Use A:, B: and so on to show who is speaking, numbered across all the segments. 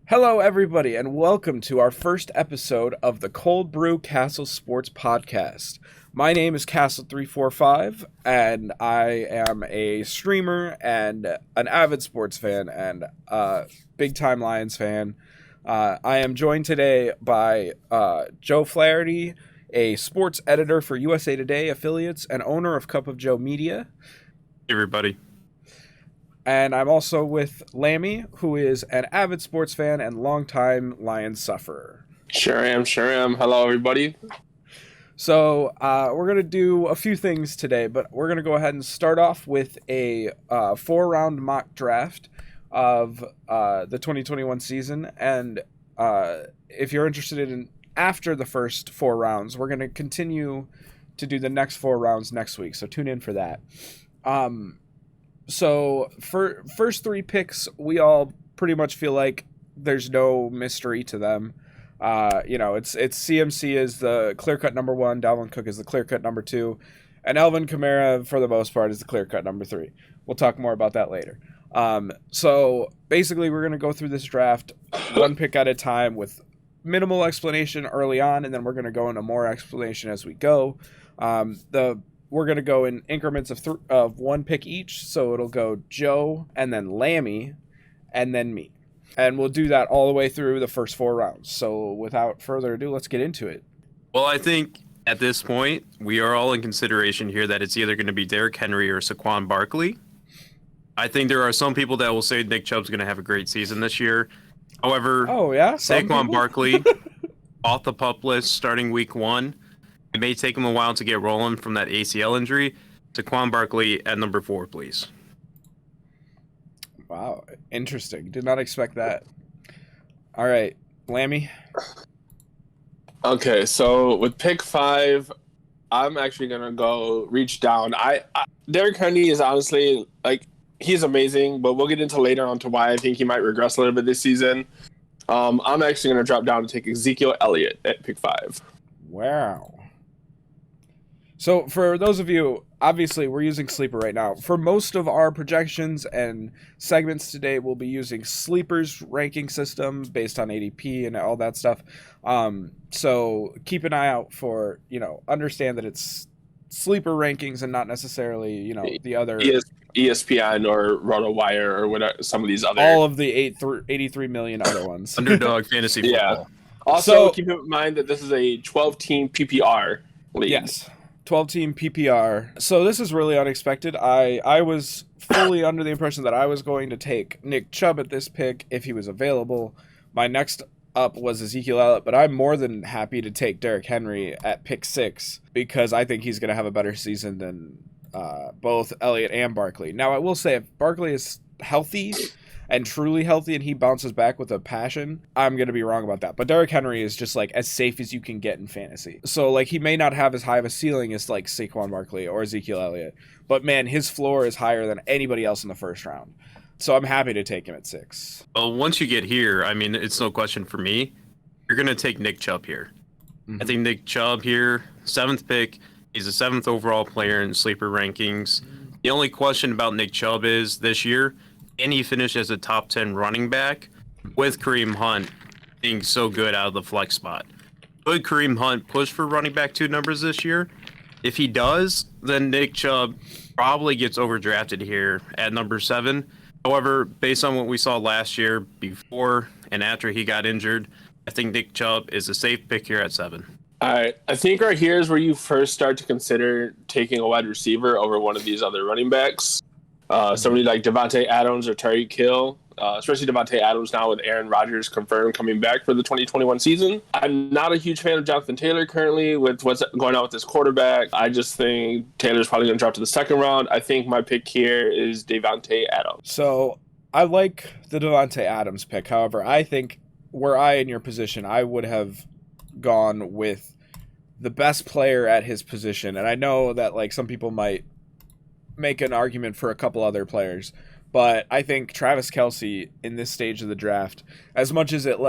A: Hello, everybody, and welcome to our first episode of the Cold Brew Castle Sports Podcast. My name is Castle345, and I am a streamer and an avid sports fan and a big-time Lions fan. I am joined today by Joe Flaherty, a sports editor for USA Today affiliates and owner of Cup of Joe Media.
B: Hey, everybody.
A: And I'm also with Lami, who is an avid sports fan and longtime Lions sufferer.
C: Sure am. Hello, everybody.
A: So we're going to do a few things today, but we're going to go ahead and start off with a 4-round mock draft of the 2021 season. And if you're interested in after the first 4 rounds, we're going to continue to do the next 4 rounds next week. So tune in for that. So for first 3 picks, we all pretty much feel like there's no mystery to them. It's CMC is the clear-cut number 1, Dalvin Cook is the clear-cut number 2, and Alvin Kamara, for the most part, is the clear-cut number 3. We'll talk more about that later. So basically, we're going to go through this draft 1 pick at a time with minimal explanation early on, and then we're going to go into more explanation as we go. We're going to go in increments of 1 pick each, so it'll go Joe, and then Lami, and then me. And we'll do that all the way through the first 4 rounds. So without further ado, let's get into it.
B: Well, I think at this point, we are all in consideration here that it's either going to be Derrick Henry or Saquon Barkley. I think there are some people that will say Nick Chubb's going to have a great season this year. However, Saquon Barkley, off the PUP list starting week 1. It may take him a while to get rolling from that ACL injury. Saquon Barkley at number 4, please.
A: Wow, interesting. Did not expect that. All right, Lami.
C: Okay, so with pick 5, I'm actually gonna go reach down. Derrick Henry is honestly he's amazing, but we'll get into later on to why I think he might regress a little bit this season. I'm actually gonna drop down and take Ezekiel Elliott at pick 5.
A: Wow. So for those of you, obviously we're using Sleeper right now. For most of our projections and segments today, we'll be using Sleeper's ranking system based on ADP and all that stuff. So keep an eye out for, understand that it's Sleeper rankings and not necessarily, the other...
C: ESPN or RotoWire or whatever, some of these other...
A: All of the 83 million other ones.
B: Underdog fantasy football.
C: Yeah. Also, keep in mind that this is a 12-team PPR league.
A: Yes. 12-team PPR. So this is really unexpected. I was fully under the impression that I was going to take Nick Chubb at this pick if he was available. My next up was Ezekiel Elliott, but I'm more than happy to take Derrick Henry at pick 6 because I think he's going to have a better season than both Elliott and Barkley. Now, I will say if Barkley is healthy and truly healthy and he bounces back with a passion, I'm going to be wrong about that. But Derrick Henry is just as safe as you can get in fantasy. So he may not have as high of a ceiling as Saquon Barkley or Ezekiel Elliott, but man, his floor is higher than anybody else in the first round. So I'm happy to take him at 6.
B: Well, once you get here, I mean, it's no question for me. You're going to take Nick Chubb here. Mm-hmm. I think Nick Chubb here, 7th pick. He's a 7th overall player in Sleeper rankings. The only question about Nick Chubb is this year, and he finished as a top 10 running back with Kareem Hunt being so good out of the flex spot. Could Kareem Hunt push for running back 2 numbers this year? If he does, then Nick Chubb probably gets overdrafted here at number 7. However, based on what we saw last year, before and after he got injured, I think Nick Chubb is a safe pick here at 7.
C: All right. I think right here is where you first start to consider taking a wide receiver over one of these other running backs. Somebody like Devontae Adams or Tyreek Hill, especially Devontae Adams now with Aaron Rodgers confirmed coming back for the 2021 season. I'm not a huge fan of Jonathan Taylor currently with what's going on with this quarterback. I just think Taylor's probably going to drop to the 2nd round. I think my pick here is Devontae Adams.
A: So I like the Devontae Adams pick. However, I think were I in your position, I would have gone with the best player at his position. And I know that some people might make an argument for a couple other players, but I think Travis Kelce in this stage of the draft, as much as it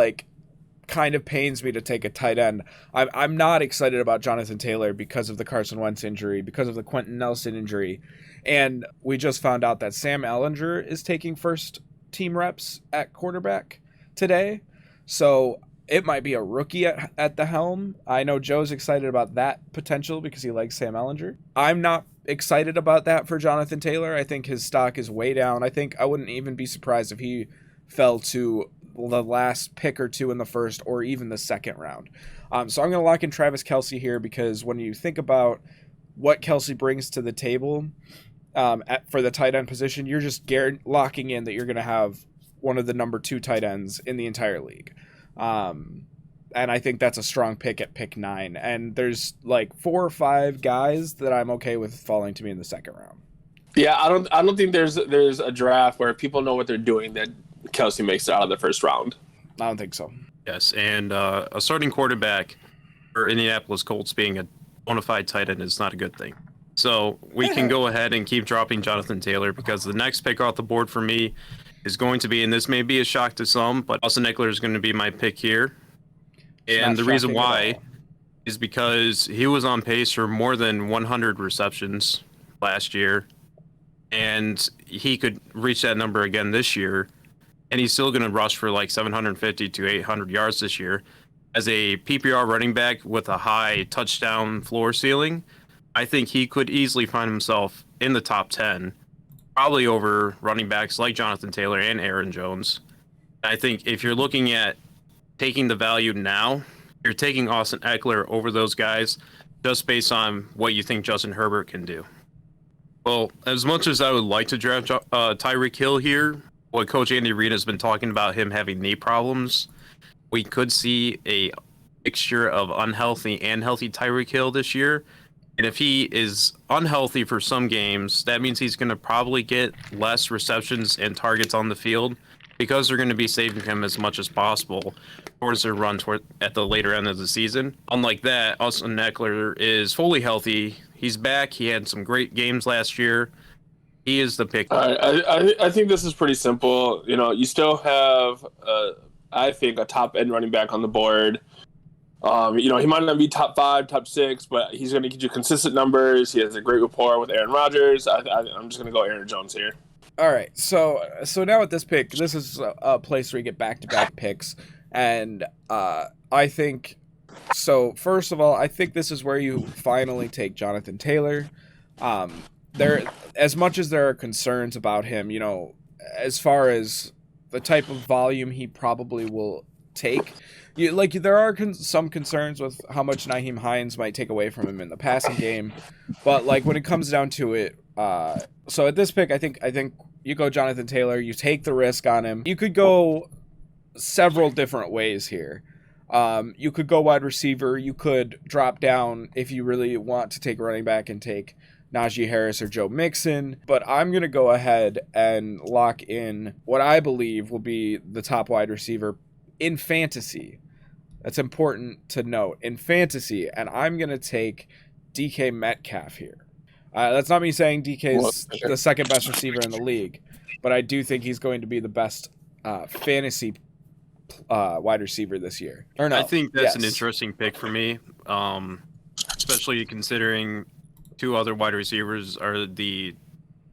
A: kind of pains me to take a tight end, I'm not excited about Jonathan Taylor because of the Carson Wentz injury, because of the Quentin Nelson injury, and we just found out that Sam Ehlinger is taking first team reps at quarterback today. So it might be a rookie at the helm. I know Joe's excited about that potential because he likes Sam Ellinger. I'm not excited about that for Jonathan Taylor. I think his stock is way down. I wouldn't even be surprised if he fell to the last pick or two in the first or even the second round. So I'm going to lock in Travis Kelce here because when you think about what Kelce brings to the table for the tight end position, you're just locking in that you're going to have one of the number 2 tight ends in the entire league. And I think that's a strong pick at pick 9. And there's like 4 or 5 guys that I'm okay with falling to me in the second round.
C: Yeah, I don't think there's a draft where people know what they're doing that Kelce makes it out of the first round.
A: I don't think so.
B: Yes, and a starting quarterback for Indianapolis Colts being a bona fide tight end is not a good thing. So we can go ahead and keep dropping Jonathan Taylor because the next pick off the board for me is going to be, and this may be a shock to some, but Austin Eckler is going to be my pick here. And the reason why is because he was on pace for more than 100 receptions last year, and he could reach that number again this year, and he's still going to rush for like 750 to 800 yards this year. As a PPR running back with a high touchdown floor ceiling, I think he could easily find himself in the top 10. Probably over running backs like Jonathan Taylor and Aaron Jones. I think if you're looking at taking the value now, you're taking Austin Eckler over those guys just based on what you think Justin Herbert can do. Well, as much as I would like to draft Tyreek Hill here, what Coach Andy Reid has been talking about him having knee problems, we could see a mixture of unhealthy and healthy Tyreek Hill this year. And if he is unhealthy for some games, that means he's going to probably get less receptions and targets on the field because they're going to be saving him as much as possible towards their run at the later end of the season. Unlike that, Austin Eckler is fully healthy. He's back. He had some great games last year. He is the pick.
C: I think this is pretty simple. You still have, I think, a top-end running back on the board. He might not be top 5, top 6, but he's going to get you consistent numbers. He has a great rapport with Aaron Rodgers. I'm just going to go Aaron Jones here.
A: All right. So now with this pick, this is a place where you get back-to-back picks. And I think, so first of all, I think this is where you finally take Jonathan Taylor. As much as there are concerns about him, as far as the type of volume he probably will take, there are some concerns with how much Nyheim Hines might take away from him in the passing game, but when it comes down to it, so at this pick, I think you go Jonathan Taylor, you take the risk on him. You could go several different ways here. You could go wide receiver. You could drop down if you really want to take a running back and take Najee Harris or Joe Mixon, but I'm going to go ahead and lock in what I believe will be the top wide receiver in fantasy. That's important to note. In fantasy, and I'm going to take DK Metcalf here. That's not me saying DK's the second best receiver in the league, but I do think he's going to be the best fantasy wide receiver this year. Or no,
B: I think that's an interesting pick for me, especially considering 2 other wide receivers are the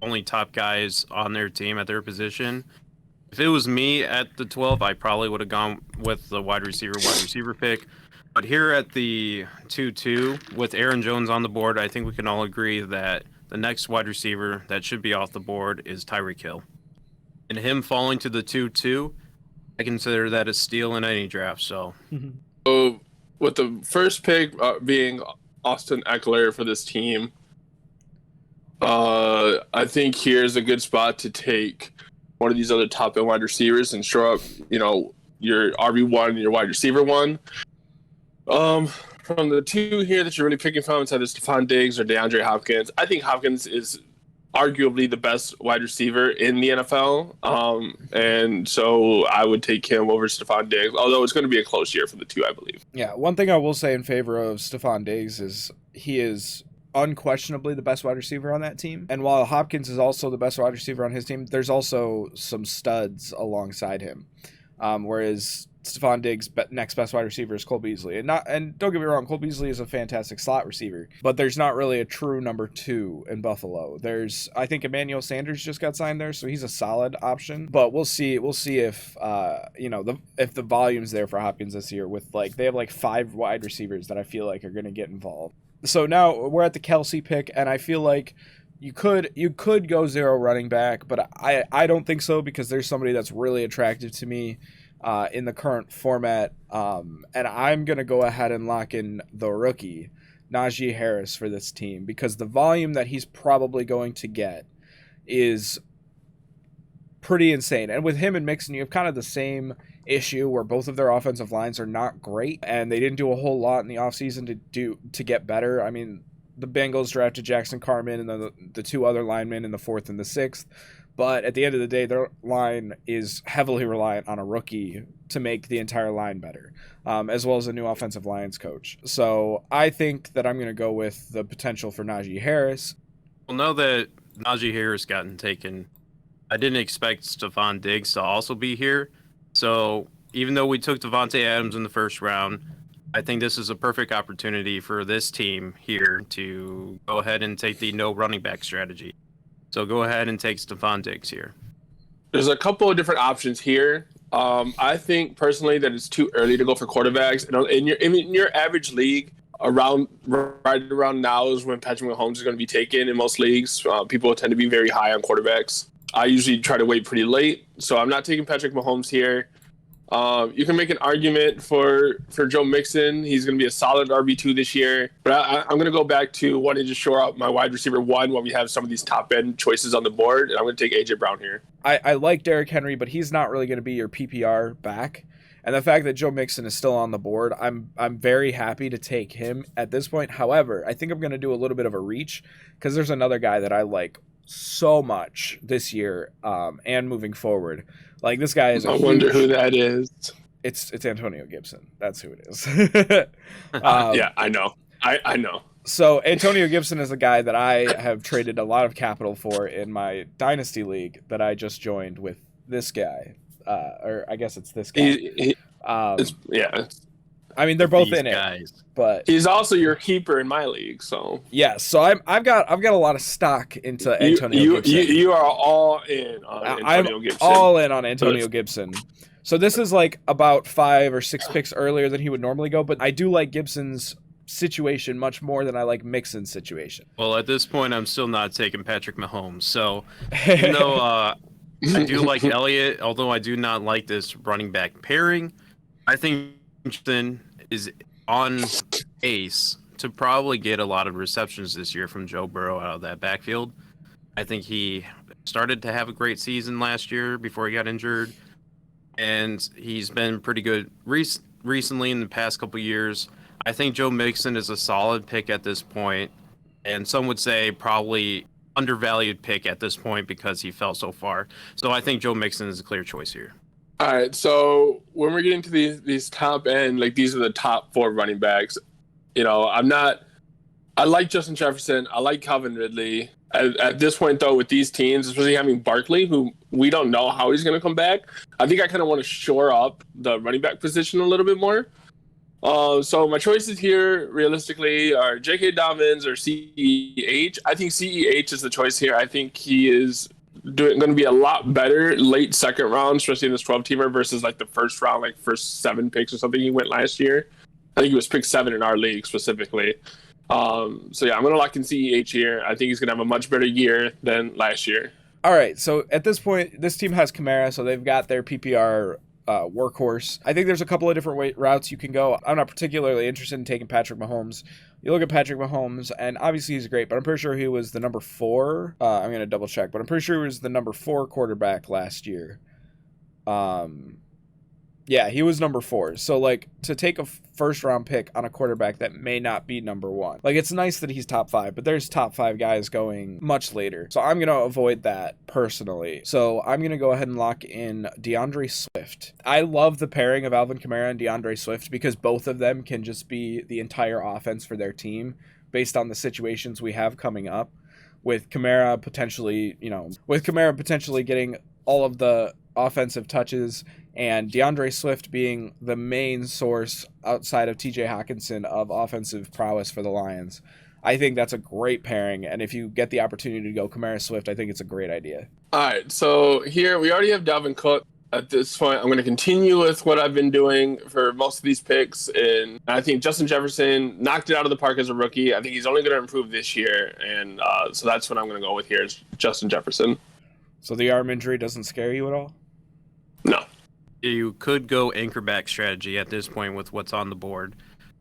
B: only top guys on their team at their position. If it was me at the 12, I probably would have gone with the wide receiver pick. But here at the 2-2, with Aaron Jones on the board, I think we can all agree that the next wide receiver that should be off the board is Tyreek Hill. And him falling to the 2-2, I consider that a steal in any draft. So
C: with the first pick being Austin Eckler for this team, I think here's a good spot to take one of these other top end wide receivers and show up, your RB1 and your wide receiver 1. From the 2 here that you're really picking from, it's either Stephon Diggs or DeAndre Hopkins. I think Hopkins is arguably the best wide receiver in the NFL. And so I would take him over Stephon Diggs, although it's going to be a close year for the 2, I believe.
A: Yeah, one thing I will say in favor of Stephon Diggs is he is unquestionably the best wide receiver on that team. And while Hopkins is also the best wide receiver on his team, there's also some studs alongside him. Whereas Stephon Diggs' next best wide receiver is Cole Beasley. And don't get me wrong, Cole Beasley is a fantastic slot receiver, but there's not really a true number 2 in Buffalo. I think Emmanuel Sanders just got signed there, so he's a solid option. But we'll see. We'll see if if the volume's there for Hopkins this year. With they have 5 wide receivers that I feel like are going to get involved. So now we're at the Kelsey pick, and I feel like you could go 0 running back, but I don't think so, because there's somebody that's really attractive to me in the current format, and I'm going to go ahead and lock in the rookie, Najee Harris, for this team, because the volume that he's probably going to get is pretty insane. And with him and Mixon, you have kind of the same issue where both of their offensive lines are not great, and they didn't do a whole lot in the offseason to get better. I mean, the Bengals drafted Jackson Carman and the 2 other linemen in the 4th and the 6th. But at the end of the day, their line is heavily reliant on a rookie to make the entire line better, as well as a new offensive lines coach. So I think that I'm going to go with the potential for Najee Harris.
B: Well, now that Najee Harris gotten taken, I didn't expect Stephon Diggs to also be here. So even though we took Devontae Adams in the first round, I think this is a perfect opportunity for this team here to go ahead and take the no running back strategy. So go ahead and take Stephon Diggs here.
C: There's a couple of different options here. I think personally that it's too early to go for quarterbacks. In your average league, right around now is when Patrick Mahomes is going to be taken in most leagues. People tend to be very high on quarterbacks. I usually try to wait pretty late, so I'm not taking Patrick Mahomes here. You can make an argument for Joe Mixon. He's going to be a solid RB2 this year. But I'm going to go back to wanting to shore up my wide receiver 1 when we have some of these top-end choices on the board, and I'm going to take A.J. Brown here.
A: I like Derrick Henry, but he's not really going to be your PPR back. And the fact that Joe Mixon is still on the board, I'm very happy to take him at this point. However, I think I'm going to do a little bit of a reach, because there's another guy that I like so much this year and moving forward. Like, this guy is
C: I wonder who that is.
A: It's Antonio Gibson. That's who it is.
C: Yeah, I know. I know.
A: So Antonio Gibson is a guy that I have traded a lot of capital for in my Dynasty League that I just joined with this guy. Or I guess it's this guy. I mean, they're both in it, but
C: he's also your keeper in my league. So
A: yeah, so I've got a lot of stock into Antonio Gibson.
C: You are all in on Antonio Gibson.
A: All in on Antonio Gibson. So this is like about 5 or 6 picks earlier than he would normally go, but I do like Gibson's situation much more than I like Mixon's situation.
B: Well, at this point, I'm still not taking Patrick Mahomes. So even though I do like Elliott, although I do not like this running back pairing, I think Gibson is on pace to probably get a lot of receptions this year from Joe Burrow out of that backfield. I think he started to have a great season last year before he got injured, and he's been pretty good recently in the past couple years. I think Joe Mixon is a solid pick at this point, and some would say probably undervalued pick at this point because he fell so far. So I think Joe Mixon is a clear choice here.
C: All right, so when we're getting to these top end, like these are the top 4 running backs. I like Justin Jefferson. I like Calvin Ridley. At this point, though, with these teams, especially having Barkley, who we don't know how he's going to come back, I think I kind of want to shore up the running back position a little bit more. So my choices here, realistically, are J.K. Dobbins or CEH. I think CEH is the choice here. I think he is going to be a lot better late second round, especially in this 12-teamer versus like the first round, like first 7 picks or something he went last year. I think he was picked 7 in our league specifically. So yeah, I'm going to lock in CEH here. I think he's going to have a much better year than last year.
A: All right, so at this point, this team has Kamara, so they've got their PPR workhorse. I think there's a couple of different routes you can go. I'm not particularly interested in taking Patrick Mahomes. You look at Patrick Mahomes, and obviously he's great, but I'm pretty sure he was the number 4. I'm going to double check, but I'm pretty sure he was the number 4 quarterback last year. Yeah, he was number 4. So, like, to take a first-round pick on a quarterback that may not be number 1. Like, it's nice that he's top 5, but there's top 5 guys going much later. So I'm going to avoid that personally. So I'm going to go ahead and lock in DeAndre Swift. I love the pairing of Alvin Kamara and DeAndre Swift because both of them can just be the entire offense for their team based on the situations we have coming up. With Kamara potentially getting all of the offensive touches and DeAndre Swift being the main source outside of TJ Hawkinson of offensive prowess for the Lions. I think that's a great pairing, and if you get the opportunity to go Kamara Swift, I think it's a great idea.
C: All right, so here we already have Dalvin Cook. At this point, I'm going to continue with what I've been doing for most of these picks, and I think Justin Jefferson knocked it out of the park as a rookie. I think he's only going to improve this year, and so that's what I'm going to go with here is Justin Jefferson.
A: So the arm injury doesn't scare you at all?
C: No.
B: You could go anchor back strategy at this point with what's on the board.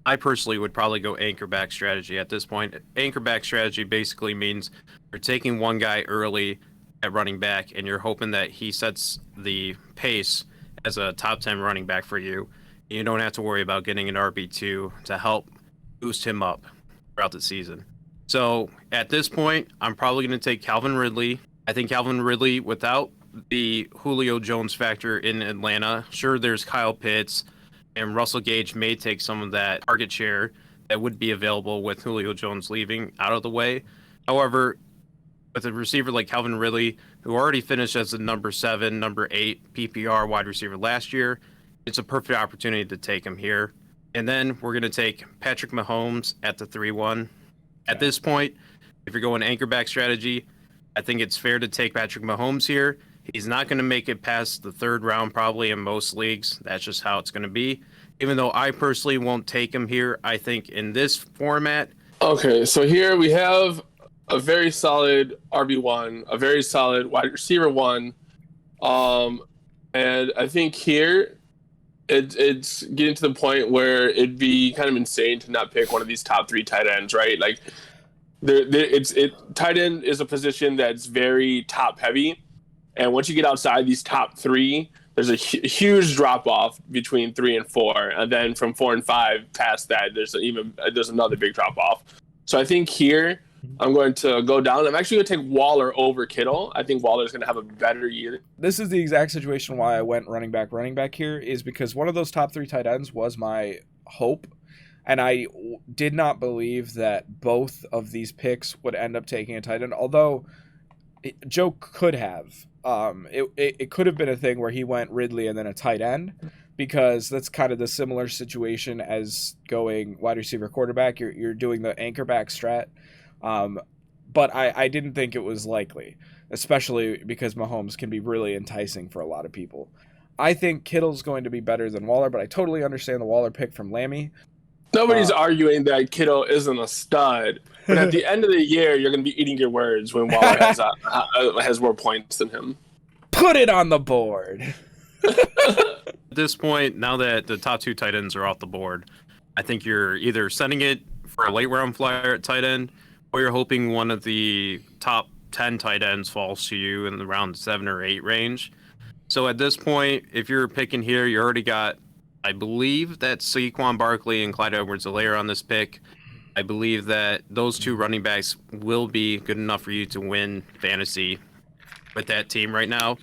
B: I personally would probably go anchor back strategy at this point. Anchor back strategy basically means you're taking one guy early at running back and you're hoping that he sets the pace as a top 10 running back for you. You don't have to worry about getting an RB2 to help boost him up throughout the season. So at this point, I'm probably going to take Calvin Ridley. I think Calvin Ridley, without the Julio Jones factor in Atlanta, sure, there's Kyle Pitts, and Russell Gage may take some of that target share that would be available with Julio Jones leaving out of the way. However, with a receiver like Calvin Ridley, who already finished as the number 7, number 8 PPR wide receiver last year, it's a perfect opportunity to take him here. And then we're going to take Patrick Mahomes at the 3-1. At this point, if you're going anchor back strategy, I think it's fair to take Patrick Mahomes here. He's not going to make it past the 3rd round probably in most leagues. That's just how it's going to be. Even though I personally won't take him here, I think in this format.
C: Okay, so here we have a very solid RB1, a very solid wide receiver 1. And I think here it's getting to the point where it'd be kind of insane to not pick one of these top 3 tight ends, right? Like, tight end is a position that's very top heavy. And once you get outside these top 3, there's a huge drop off between 3 and 4, and then from 4 and 5 past that, there's another big drop off. So I think here I'm going to go down. I'm actually going to take Waller over Kittle. I think Waller's going to have a better year.
A: This is the exact situation why I went running back here, is because one of those top 3 tight ends was my hope, and I did not believe that both of these picks would end up taking a tight end, although Joe could have. It could have been a thing where he went Ridley and then a tight end, because that's kind of the similar situation as going wide receiver quarterback. You're doing the anchor back strat. But I didn't think it was likely, especially because Mahomes can be really enticing for a lot of people. I think Kittle's going to be better than Waller, but I totally understand the Waller pick from Lami.
C: Nobody's arguing that Kittle isn't a stud, but at the end of the year, you're going to be eating your words when Waller has more points than him.
A: Put it on the board.
B: At this point, now that the top 2 tight ends are off the board, I think you're either sending it for a late round flyer at tight end, or you're hoping one of the top 10 tight ends falls to you in the round 7 or 8 range. So at this point, if you're picking here, you already got, I believe that Saquon Barkley and Clyde Edwards-Helaire on this pick. I believe that those 2 running backs will be good enough for you to win fantasy with that team right now.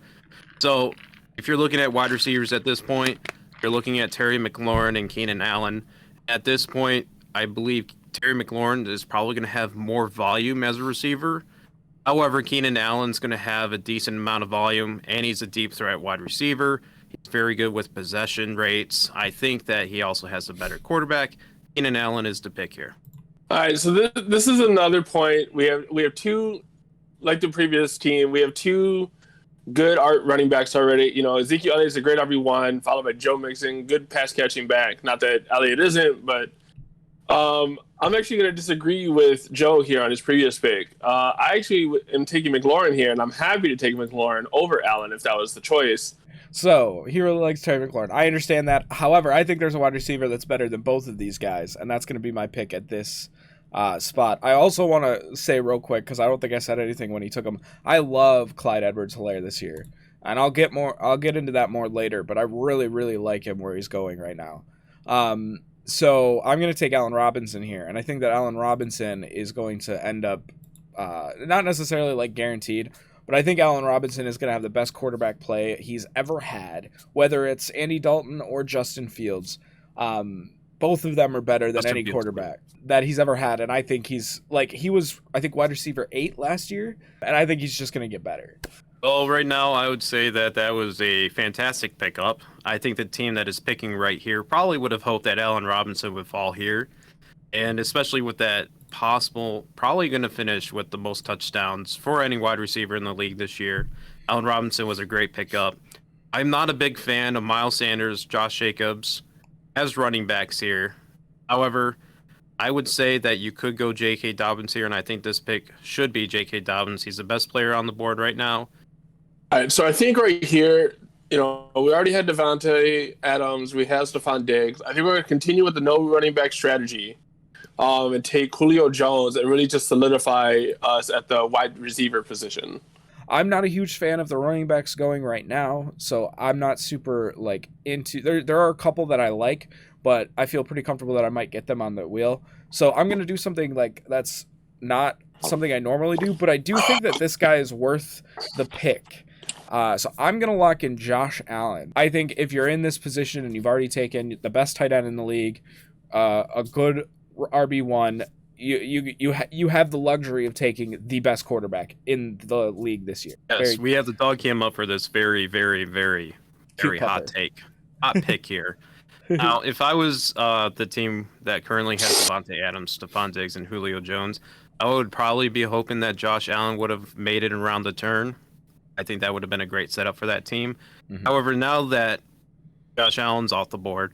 B: So if you're looking at wide receivers at this point, you're looking at Terry McLaurin and Keenan Allen. At this point, I believe Terry McLaurin is probably going to have more volume as a receiver. However, Keenan Allen's going to have a decent amount of volume, and he's a deep threat wide receiver. He's very good with possession rates. I think that he also has a better quarterback. Keenan Allen is the pick here.
C: All right, so this is another point. We have 2, like the previous team, we have 2 good running backs already. You know, Ezekiel Elliott is a great RB1, followed by Joe Mixon, good pass catching back. Not that Elliott isn't, but I'm actually going to disagree with Joe here on his previous pick. I actually am taking McLaurin here, and I'm happy to take McLaurin over Allen if that was the choice.
A: So he really likes Terry McLaurin. I understand that. However, I think there's a wide receiver that's better than both of these guys, and that's going to be my pick at this spot. I also want to say real quick, because I don't think I said anything when he took him, I love Clyde Edwards-Helaire this year, and I'll get into that more later, but I really, really like him where he's going right now. So I'm going to take Allen Robinson here, and I think that Allen Robinson is going to end up not necessarily like guaranteed, but I think Allen Robinson is going to have the best quarterback play he's ever had, whether it's Andy Dalton or Justin Fields. Both of them are better than any quarterback that he's ever had, and I think he was wide receiver 8 last year, and I think he's just going to get better.
B: Well, right now, I would say that that was a fantastic pickup. I think the team that is picking right here probably would have hoped that Allen Robinson would fall here. And especially with that possible, probably going to finish with the most touchdowns for any wide receiver in the league this year. Allen Robinson was a great pickup. I'm not a big fan of Miles Sanders, Josh Jacobs as running backs here. However, I would say that you could go J.K. Dobbins here, and I think this pick should be J.K. Dobbins. He's the best player on the board right now.
C: All right, so I think right here, we already had Devontae Adams. We have Stephon Diggs. I think we're going to continue with the no running back strategy and take Julio Jones and really just solidify us at the wide receiver position.
A: I'm not a huge fan of the running backs going right now, so I'm not super into there are a couple that I like, but I feel pretty comfortable that I might get them on the wheel. So I'm going to do something that's not something I normally do, but I do think that this guy is worth the pick. So I'm going to lock in Josh Allen. I think if you're in this position and you've already taken the best tight end in the league, a good RB1, you have the luxury of taking the best quarterback in the league this year.
B: Yes, we have the dog cam up for this very, very, very, very hot pick here. Now, if I was the team that currently has Devontae Adams, Stephon Diggs, and Julio Jones, I would probably be hoping that Josh Allen would have made it around the turn. I think that would have been a great setup for that team. Mm-hmm. However, now that Josh Allen's off the board,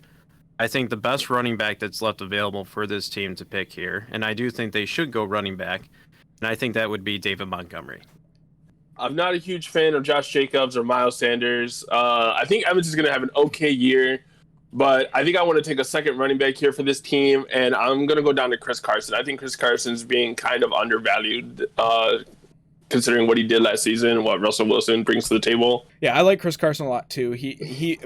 B: I think the best running back that's left available for this team to pick here, and I do think they should go running back, and I think that would be David Montgomery.
C: I'm not a huge fan of Josh Jacobs or Miles Sanders. I think Evans is going to have an okay year, but I think I want to take a second running back here for this team, and I'm going to go down to Chris Carson. I think Chris Carson's being kind of undervalued considering what he did last season and what Russell Wilson brings to the table.
A: Yeah, I like Chris Carson a lot too.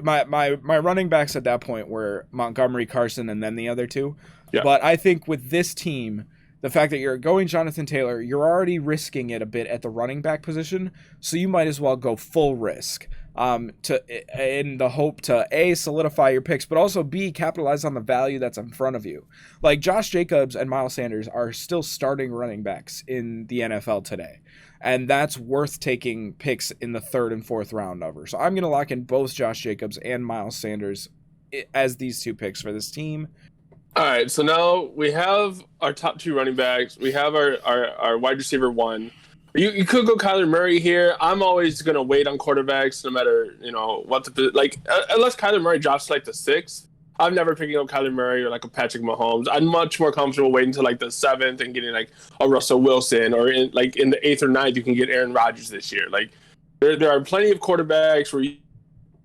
A: My running backs at that point were Montgomery, Carson, and then the other two. Yeah. But I think with this team, the fact that you're going Jonathan Taylor, you're already risking it a bit at the running back position, so you might as well go full risk. In the hope to A, solidify your picks, but also B, capitalize on the value that's in front of you. Like Josh Jacobs and Miles Sanders are still starting running backs in the NFL today. And that's worth taking picks in the third and fourth round over. So I'm going to lock in both Josh Jacobs and Miles Sanders as these two picks for this team.
C: All right, so now we have our top two running backs. We have our wide receiver one. You could go Kyler Murray here. I'm always going to wait on quarterbacks no matter, unless Kyler Murray drops to the sixth. I'm never picking up Kyler Murray or a Patrick Mahomes. I'm much more comfortable waiting to the seventh and getting a Russell Wilson, or in the eighth or ninth you can get Aaron Rodgers this year. There are plenty of quarterbacks where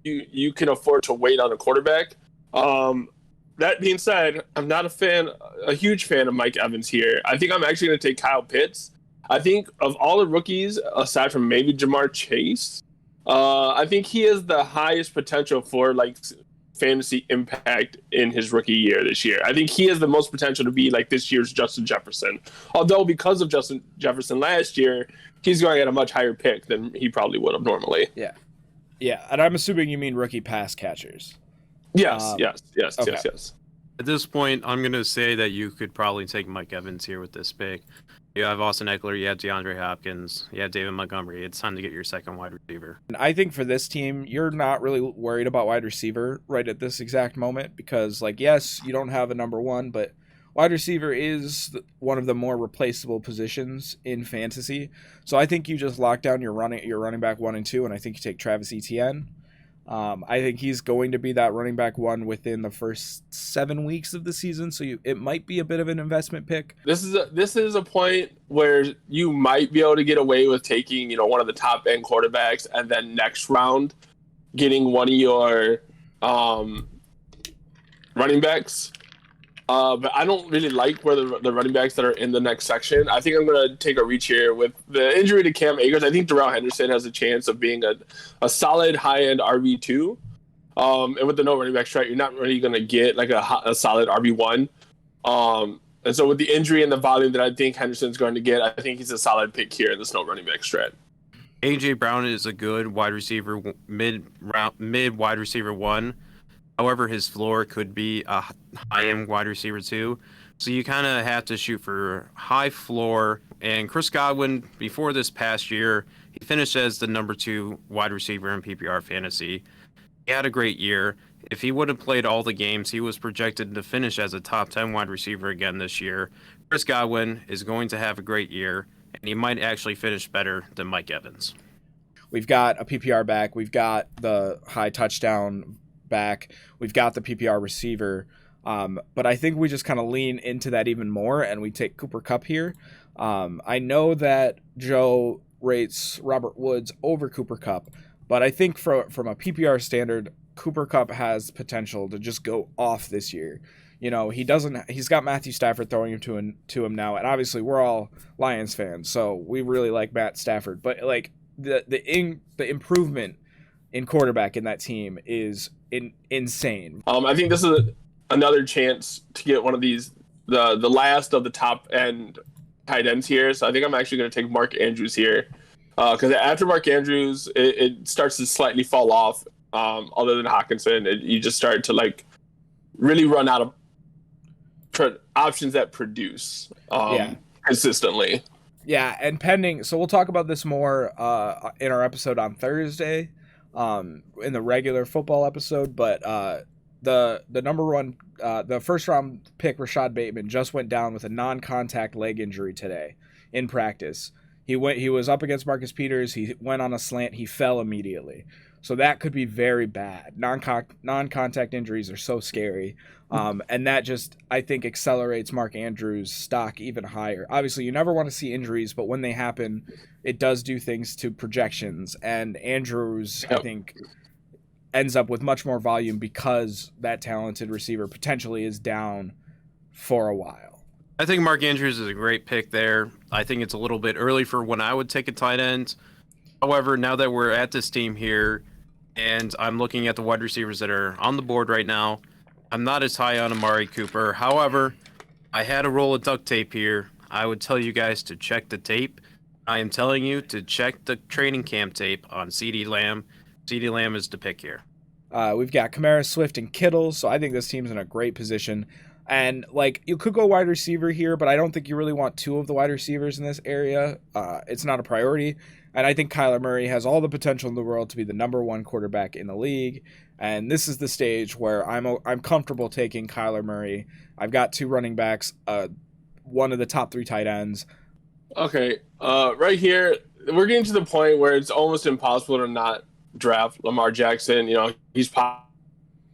C: you can afford to wait on a quarterback. That being said, I'm not a huge fan of Mike Evans here. I think I'm actually going to take Kyle Pitts. I think of all the rookies, aside from maybe Jamar Chase, I think he has the highest potential for fantasy impact in his rookie year this year. I think he has the most potential to be this year's Justin Jefferson. Although because of Justin Jefferson last year, he's going to get a much higher pick than he probably would have normally.
A: Yeah. Yeah, and I'm assuming you mean rookie pass catchers.
C: Yes.
B: At this point, I'm going to say that you could probably take Mike Evans here with this pick. You have Austin Eckler, you have DeAndre Hopkins, you have David Montgomery. It's time to get your second wide receiver.
A: And I think for this team, you're not really worried about wide receiver right at this exact moment because, yes, you don't have a number one, but wide receiver is one of the more replaceable positions in fantasy. So I think you just lock down your running back 1 and 2, and I think you take Travis Etienne. I think he's going to be that running back 1 within the first 7 weeks of the season, so it might be a bit of an investment pick.
C: This is a point where you might be able to get away with taking one of the top end quarterbacks, and then next round getting one of your running backs. But I don't really like where the running backs that are in the next section. I think I'm going to take a reach here with the injury to Cam Akers. I think Darrell Henderson has a chance of being a solid high-end RB2. And with the no running back strat, you're not really going to get a solid RB1. And so with the injury and the volume that I think Henderson's going to get, I think he's a solid pick here in this no running back strat.
B: A.J. Brown is a good wide receiver, mid wide receiver 1. However, his floor could be a high-end wide receiver 2. So you kind of have to shoot for high floor. And Chris Godwin, before this past year, He finished as the number 2 wide receiver in PPR fantasy. He had a great year. If he would have played all the games, he was projected to finish as a top 10 wide receiver again this year. Chris Godwin is going to have a great year, and he might actually finish better than Mike Evans.
A: We've got a PPR back. We've got the high touchdown back. We've got the PPR receiver. But I think we just kind of lean into that even more, and we take Cooper Kupp here. I know that Joe rates Robert Woods over Cooper Kupp, but I think from a PPR standard, Cooper Kupp has potential to just go off this year. You know, he's got Matthew Stafford throwing him to him now, and obviously we're all Lions fans, so we really like Matt Stafford. But like the improvement in quarterback in that team is insane.
C: I think this is another chance to get one of these the last of the top end tight ends here. So I think I'm actually going to take Mark Andrews here, because after Mark Andrews, it starts to slightly fall off. Other than Hawkinson, you just start to like really run out of options that produce consistently.
A: Yeah, and pending. So we'll talk about this more in our episode on Thursday, in the regular football episode. But the number one, the first round pick, Rashad Bateman, just went down with a non-contact leg injury today in practice. He was up against Marcus Peters. He went on a slant. He fell immediately. So that could be very bad. Non-contact injuries are so scary. And that just, I think, accelerates Mark Andrews' stock even higher. Obviously, you never want to see injuries, but when they happen, it does do things to projections. And Andrews, I think, ends up with much more volume because that talented receiver potentially is down for a while.
B: I think Mark Andrews is a great pick there. I think it's a little bit early for when I would take a tight end. However, now that we're at this team here and I'm looking at the wide receivers that are on the board right now, I'm not as high on Amari Cooper. However, I had a roll of duct tape here. I would tell you guys to check the tape. I am telling you to check the training camp tape on CeeDee Lamb. CeeDee Lamb is the pick here.
A: We've got Kamara, Swift, and Kittle, so I think this team's in a great position. And, like, you could go wide receiver here, but I don't think you really want two of the wide receivers in this area. It's not a priority. And I think Kyler Murray has all the potential in the world to be the number one quarterback in the league. And this is the stage where I'm comfortable taking Kyler Murray. I've got two running backs, one of the top three tight ends.
C: Okay, right here, we're getting to the point where it's almost impossible to not draft Lamar Jackson. You know, he's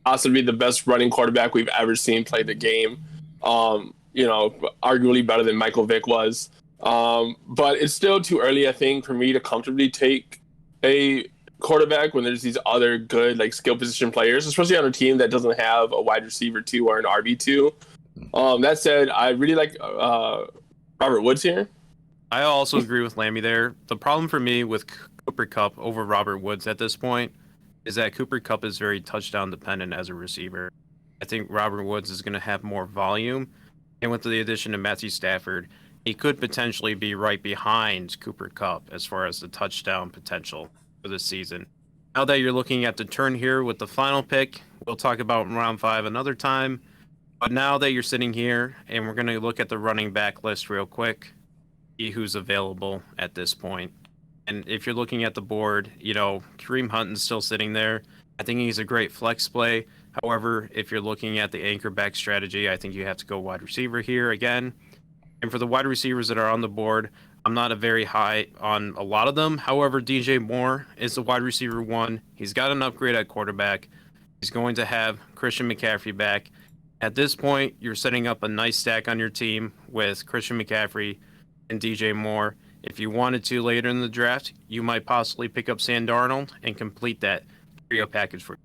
C: possibly the best running quarterback we've ever seen play the game. You know, arguably better than Michael Vick was. But it's still too early, I think, for me to comfortably take a quarterback when there's these other good, like, skill position players, especially on a team that doesn't have a wide receiver 2 or an RB2. That said, I really like Robert Woods here.
B: I also agree with Lami there. The problem for me with Cooper Kupp over Robert Woods at this point is that Cooper Kupp is very touchdown dependent as a receiver. I think Robert Woods is going to have more volume. And with the addition of Matthew Stafford, he could potentially be right behind Cooper Kupp as far as the touchdown potential for this season. Now that you're looking at the turn here with the final pick, we'll talk about round 5 another time. But now that you're sitting here, and we're going to look at the running back list real quick, see who's available at this point. And if you're looking at the board, you know, Kareem Hunt's still sitting there. I think he's a great flex play. However, if you're looking at the anchor back strategy, I think you have to go wide receiver here again. And for the wide receivers that are on the board, I'm not a very high on a lot of them. However, DJ Moore is the wide receiver 1. He's got an upgrade at quarterback. He's going to have Christian McCaffrey back. At this point, you're setting up a nice stack on your team with Christian McCaffrey and DJ Moore. If you wanted to later in the draft, you might possibly pick up Sam Darnold and complete that trio package for you.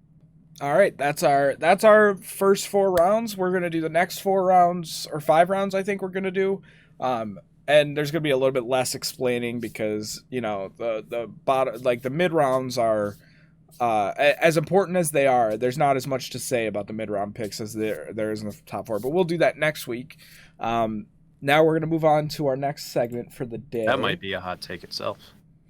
A: All right, that's our first 4 rounds. We're going to do the next 4 rounds, or 5 rounds, I think we're going to do. And there's going to be a little bit less explaining because, you know, the bottom, like the mid rounds are as important as they are. There's not as much to say about the mid round picks as there is in the top 4, but we'll do that next week. Now we're going to move on to our next segment for the day.
B: That might be a hot take itself.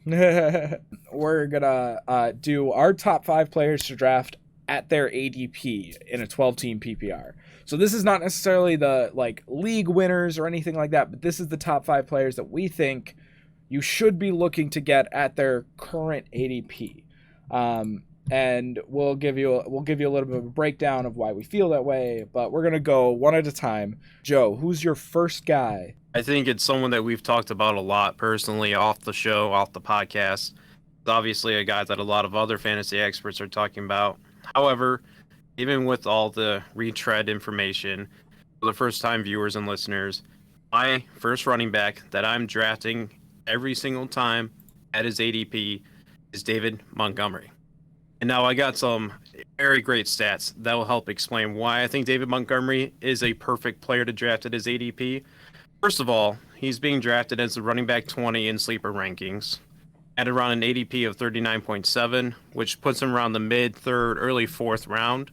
A: We're going to do our top 5 players to draft at their ADP in a 12-team PPR. So this is not necessarily the like league winners or anything like that, but this is the top 5 players that we think you should be looking to get at their current ADP. And we'll give you a little bit of a breakdown of why we feel that way, but we're going to go one at a time. Joe, who's your first guy?
B: I think it's someone that we've talked about a lot personally off the show, off the podcast. It's obviously a guy that a lot of other fantasy experts are talking about. However, even with all the retread information, for the first-time viewers and listeners, my first running back that I'm drafting every single time at his ADP is David Montgomery. And now I got some very great stats that will help explain why I think David Montgomery is a perfect player to draft at his ADP. First of all, he's being drafted as the running back 20 in sleeper rankings at around an ADP of 39.7, which puts him around the mid-third, early fourth round.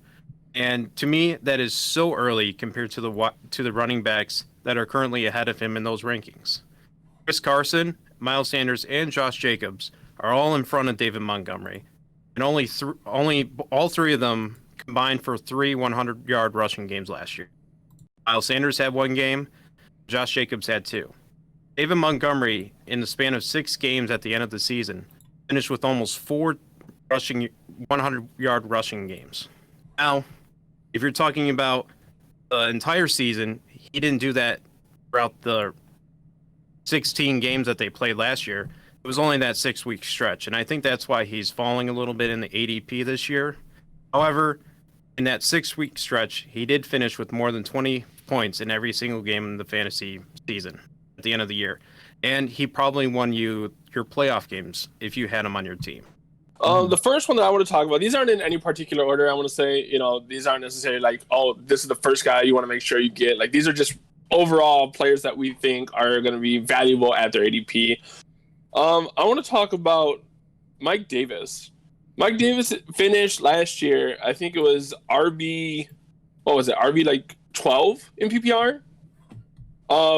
B: And to me, that is so early compared to the running backs that are currently ahead of him in those rankings. Chris Carson, Miles Sanders, and Josh Jacobs are all in front of David Montgomery. And all three of them combined for 3 100-yard rushing games last year. Miles Sanders had 1 game. Josh Jacobs had 2. David Montgomery, in the span of 6 games at the end of the season, finished with almost 4 100-yard rushing games. Now, if you're talking about the entire season, he didn't do that throughout the 16 games that they played last year. It was only that 6-week stretch, and I think that's why he's falling a little bit in the ADP this year. However, in that 6-week stretch, he did finish with more than 20 points in every single game in the fantasy season at the end of the year. And he probably won you your playoff games if you had him on your team.
C: The first one that I want to talk about, these aren't in any particular order. I want to say, these aren't necessarily like, oh, this is the first guy you want to make sure you get. Like, these are just overall players that we think are going to be valuable at their ADP. I want to talk about Mike Davis. Mike Davis finished last year, I think it was RB like 12 in PPR,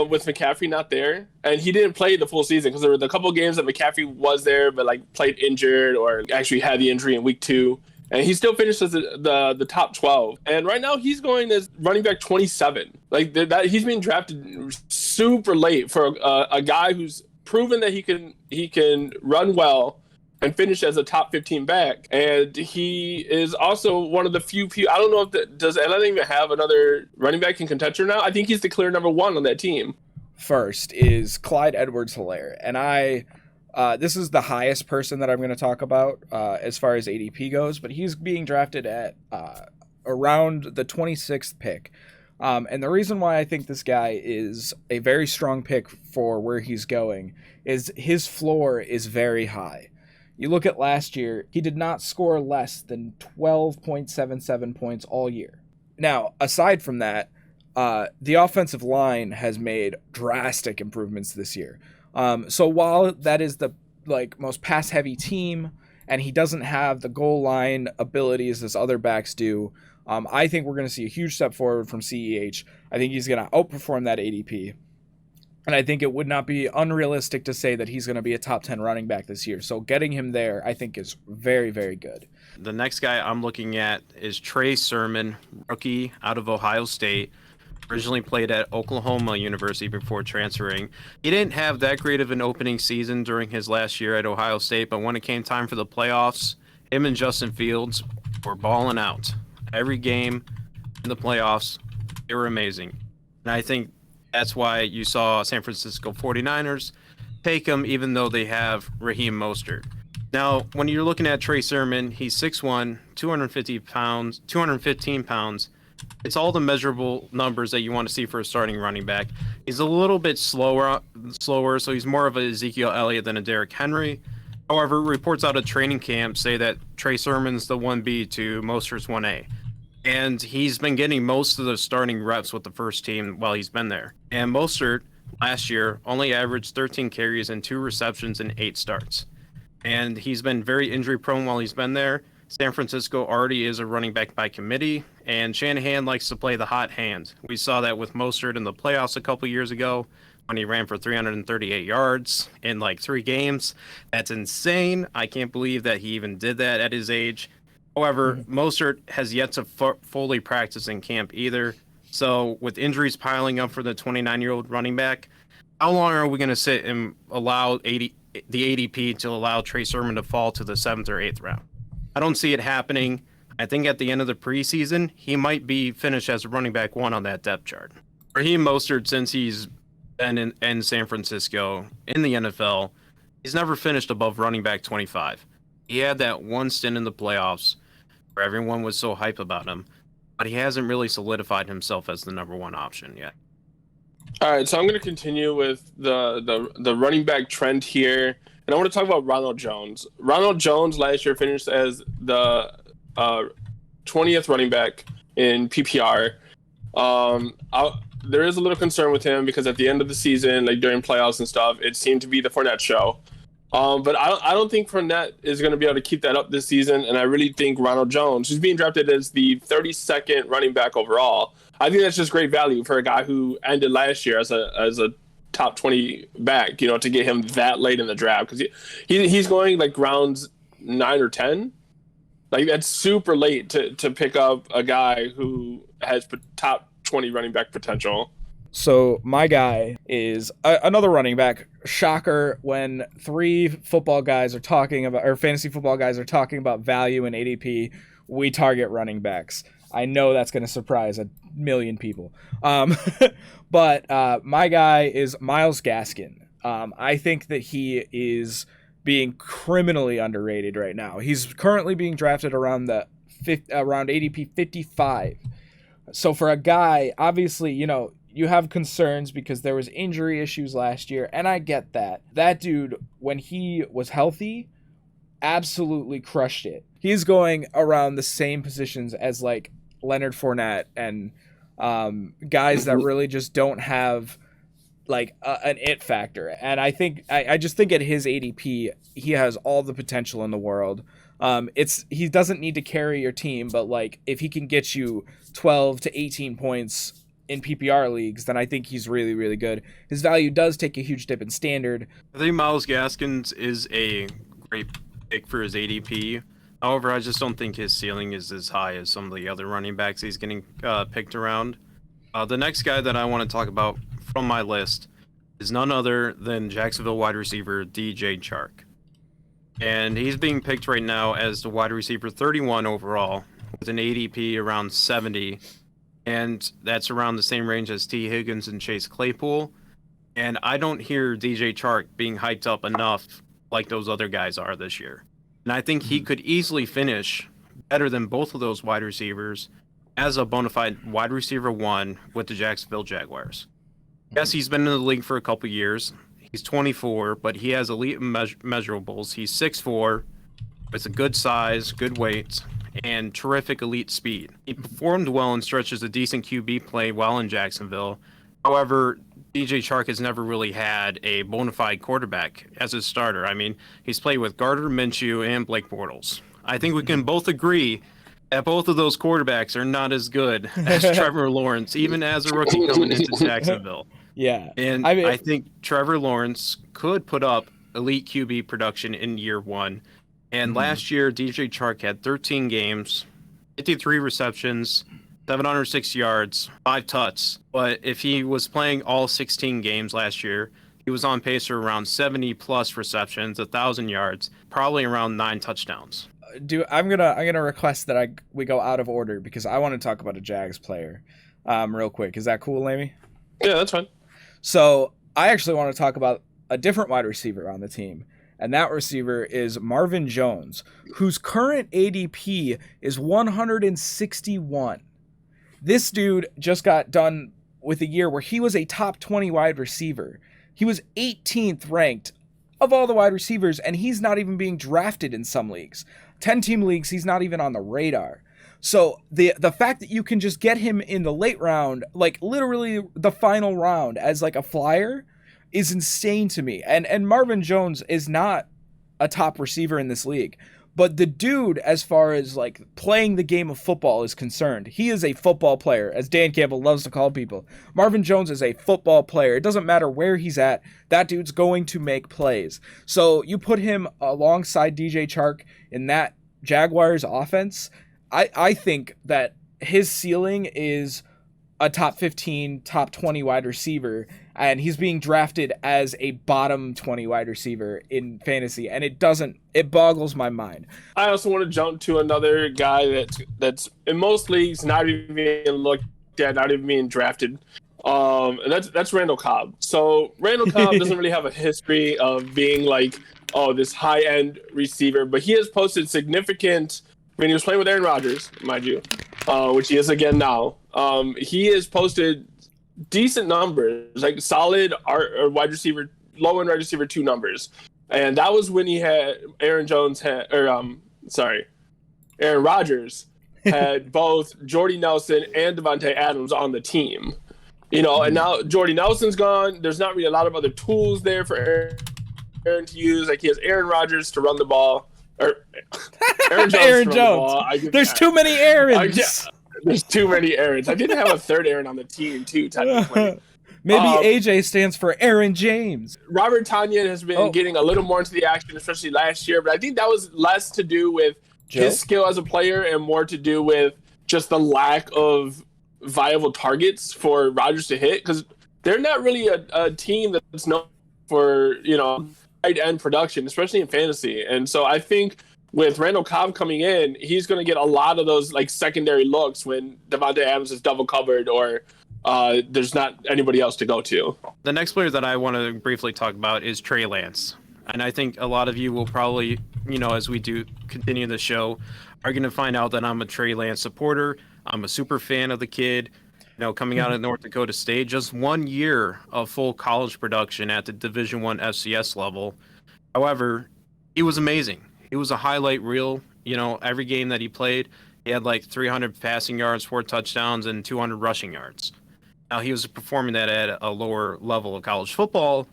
C: with McCaffrey not there. And he didn't play the full season because there were a couple of games that McCaffrey was there, but like played injured or actually had the injury in week 2. And he still finished as the top 12. And right now he's going as running back 27. Like that, he's being drafted super late for a guy who's proven that he can run well and finish as a top 15 back. And he is also one of the few people. I don't know if does Atlanta even have another running back in contention now. I think he's the clear number 1 on that team.
A: First is Clyde Edwards-Helaire, and this is the highest person that I'm going to talk about as far as ADP goes, but he's being drafted at around the 26th pick. And the reason why I think this guy is a very strong pick for where he's going is his floor is very high. You look at last year, he did not score less than 12.77 points all year. Now, aside from that, the offensive line has made drastic improvements this year. So while that is the most pass-heavy team, and he doesn't have the goal line abilities as other backs do, I think we're going to see a huge step forward from CEH. I think he's going to outperform that ADP. And I think it would not be unrealistic to say that he's going to be a top 10 running back this year. So getting him there, I think, is very, very good.
B: The next guy I'm looking at is Trey Sermon, rookie out of Ohio State. Originally played at Oklahoma University before transferring. He didn't have that great of an opening season during his last year at Ohio State, but when it came time for the playoffs, him and Justin Fields were balling out. Every game in the playoffs, they were amazing. And I think that's why you saw San Francisco 49ers take him, even though they have Raheem Mostert. Now, when you're looking at Trey Sermon, he's 6'1", 215 pounds. It's all the measurable numbers that you want to see for a starting running back. He's a little bit slower, so he's more of a Ezekiel Elliott than a Derrick Henry. However, reports out of training camp say that Trey Sermon's the 1B to Mostert's 1A. And he's been getting most of the starting reps with the first team while he's been there. And Mostert, last year, only averaged 13 carries and 2 receptions in 8 starts. And he's been very injury-prone while he's been there. San Francisco already is a running back by committee, and Shanahan likes to play the hot hand. We saw that with Mostert in the playoffs a couple years ago when he ran for 338 yards in 3 games. That's insane. I can't believe that he even did that at his age. However, Mostert has yet to fully practice in camp either. So with injuries piling up for the 29-year-old running back, how long are we going to sit and allow the ADP to allow Trey Sermon to fall to the 7th or 8th round? I don't see it happening. I think at the end of the preseason, he might be finished as a running back 1 on that depth chart. Raheem Mostert, since he's been in San Francisco in the NFL, he's never finished above running back 25. He had that one stint in the playoffs where everyone was so hype about him, but he hasn't really solidified himself as the number 1 option yet.
C: All right, so I'm going to continue with the running back trend here, and I want to talk about Ronald Jones. Ronald Jones last year finished as the 20th running back in PPR. There is a little concern with him because at the end of the season, like during playoffs and stuff, it seemed to be the Fournette show. But I don't think Fournette is going to be able to keep that up this season, and I really think Ronald Jones, who's being drafted as the 32nd running back overall, I think that's just great value for a guy who ended last year as a top 20 back, to get him that late in the draft, because he's going like rounds 9 or 10. Like, that's super late to pick up a guy who has top 20 running back potential.
A: So my guy is another running back. Shocker when 3 football guys are talking about, or fantasy football guys are talking about value in ADP, we target running backs. I know that's going to surprise a million people. But my guy is Myles Gaskin. I think that he is being criminally underrated right now. He's currently being drafted around around ADP 55. So for a guy, obviously, you have concerns because there was injury issues last year, and I get that. That dude, when he was healthy, absolutely crushed it. He's going around the same positions as like Leonard Fournette and guys that really just don't have like an it factor. And I think I just think at his ADP, he has all the potential in the world. He doesn't need to carry your team, but like if he can get you 12 to 18 points in PPR leagues, then I think he's really, really good. His value does take a huge dip in standard.
B: I think Myles Gaskins is a great pick for his ADP. However, I just don't think his ceiling is as high as some of the other running backs he's getting picked around. The next guy that I want to talk about from my list is none other than Jacksonville wide receiver DJ Chark. And he's being picked right now as the wide receiver 31 overall with an ADP around 70. And that's around the same range as T. Higgins and Chase Claypool. And I don't hear DJ Chark being hyped up enough like those other guys are this year. And I think he could easily finish better than both of those wide receivers as a bona fide wide receiver 1 with the Jacksonville Jaguars. Yes, he's been in the league for a couple years. He's 24, but he has elite measurables. He's 6'4", with a good size, good weight, and terrific elite speed. He performed well and stretches a decent QB play while in Jacksonville. However, DJ Chark has never really had a bona fide quarterback as a starter. I mean, he's played with Gardner Minshew and Blake Bortles. I think we can both agree that both of those quarterbacks are not as good as Trevor Lawrence, even as a rookie coming into Jacksonville.
A: Yeah.
B: And I think Trevor Lawrence could put up elite QB production in year 1. And last year, DJ Chark had 13 games, 53 receptions, 706 yards, 5 tuts. But if he was playing all 16 games last year, he was on pace for around 70-plus receptions, 1,000 yards, probably around 9 touchdowns.
A: I'm gonna request that we go out of order because I want to talk about a Jags player, real quick. Is that cool, Lami?
C: Yeah, that's fine.
A: So I actually want to talk about a different wide receiver on the team, and that receiver is Marvin Jones, whose current ADP is 161. This dude just got done with a year where he was a top 20 wide receiver. He was 18th ranked of all the wide receivers, and he's not even being drafted in some leagues. 10-team leagues, he's not even on the radar. So the fact that you can just get him in the late round, like literally the final round as like a flyer, is insane to me. And Marvin Jones is not a top receiver in this league. But the dude, as far as like playing the game of football is concerned, he is a football player, as Dan Campbell loves to call people. Marvin Jones is a football player. It doesn't matter where he's at. That dude's going to make plays. So you put him alongside DJ Chark in that Jaguars offense, I think that his ceiling is a top 15, top 20 wide receiver. and he's being drafted as a bottom 20 wide receiver in fantasy, and it boggles my mind.
C: I also want to jump to another guy that's in most leagues not even being looked at, not even being drafted. And that's Randall Cobb. So Randall Cobb doesn't really have a history of being like, oh, this high-end receiver, but he has posted significant. I mean, he was playing with Aaron Rodgers, mind you, which he is again now. He has posted decent numbers, like solid wide receiver, low-end wide receiver 2 numbers. And that was when he had Aaron Rodgers had both Jordy Nelson and Davante Adams on the team. You know, and now Jordy Nelson's gone. There's not really a lot of other tools there for Aaron to use. Like, he has Aaron Rodgers to run the ball. Or Aaron Jones.
A: Aaron Jones. There's too many Aarons.
C: There's too many Aarons. I didn't have a third Aaron on the team, too, technically.
A: Maybe AJ stands for Aaron James.
C: Robert Tonyan has been getting a little more into the action, especially last year. But I think that was less to do with his skill as a player and more to do with just the lack of viable targets for Rodgers to hit. Because they're not really a team that's known for, you know, tight-end production, especially in fantasy. And so I think with Randall Cobb coming in, he's going to get a lot of those like secondary looks when Davante Adams is double covered or there's not anybody else to go to.
B: The next player that I want to briefly talk about is Trey Lance. And I think a lot of you will probably, you know, as we do continue the show, are going to find out that I'm a Trey Lance supporter. I'm a super fan of the kid. You know, coming out of North Dakota State, just 1 year of full college production at the Division I FCS level. However, he was amazing. He was a highlight reel. You know, every game that he played, he had like 300 passing yards, 4 touchdowns, and 200 rushing yards. Now, he was performing that at a lower level of college football,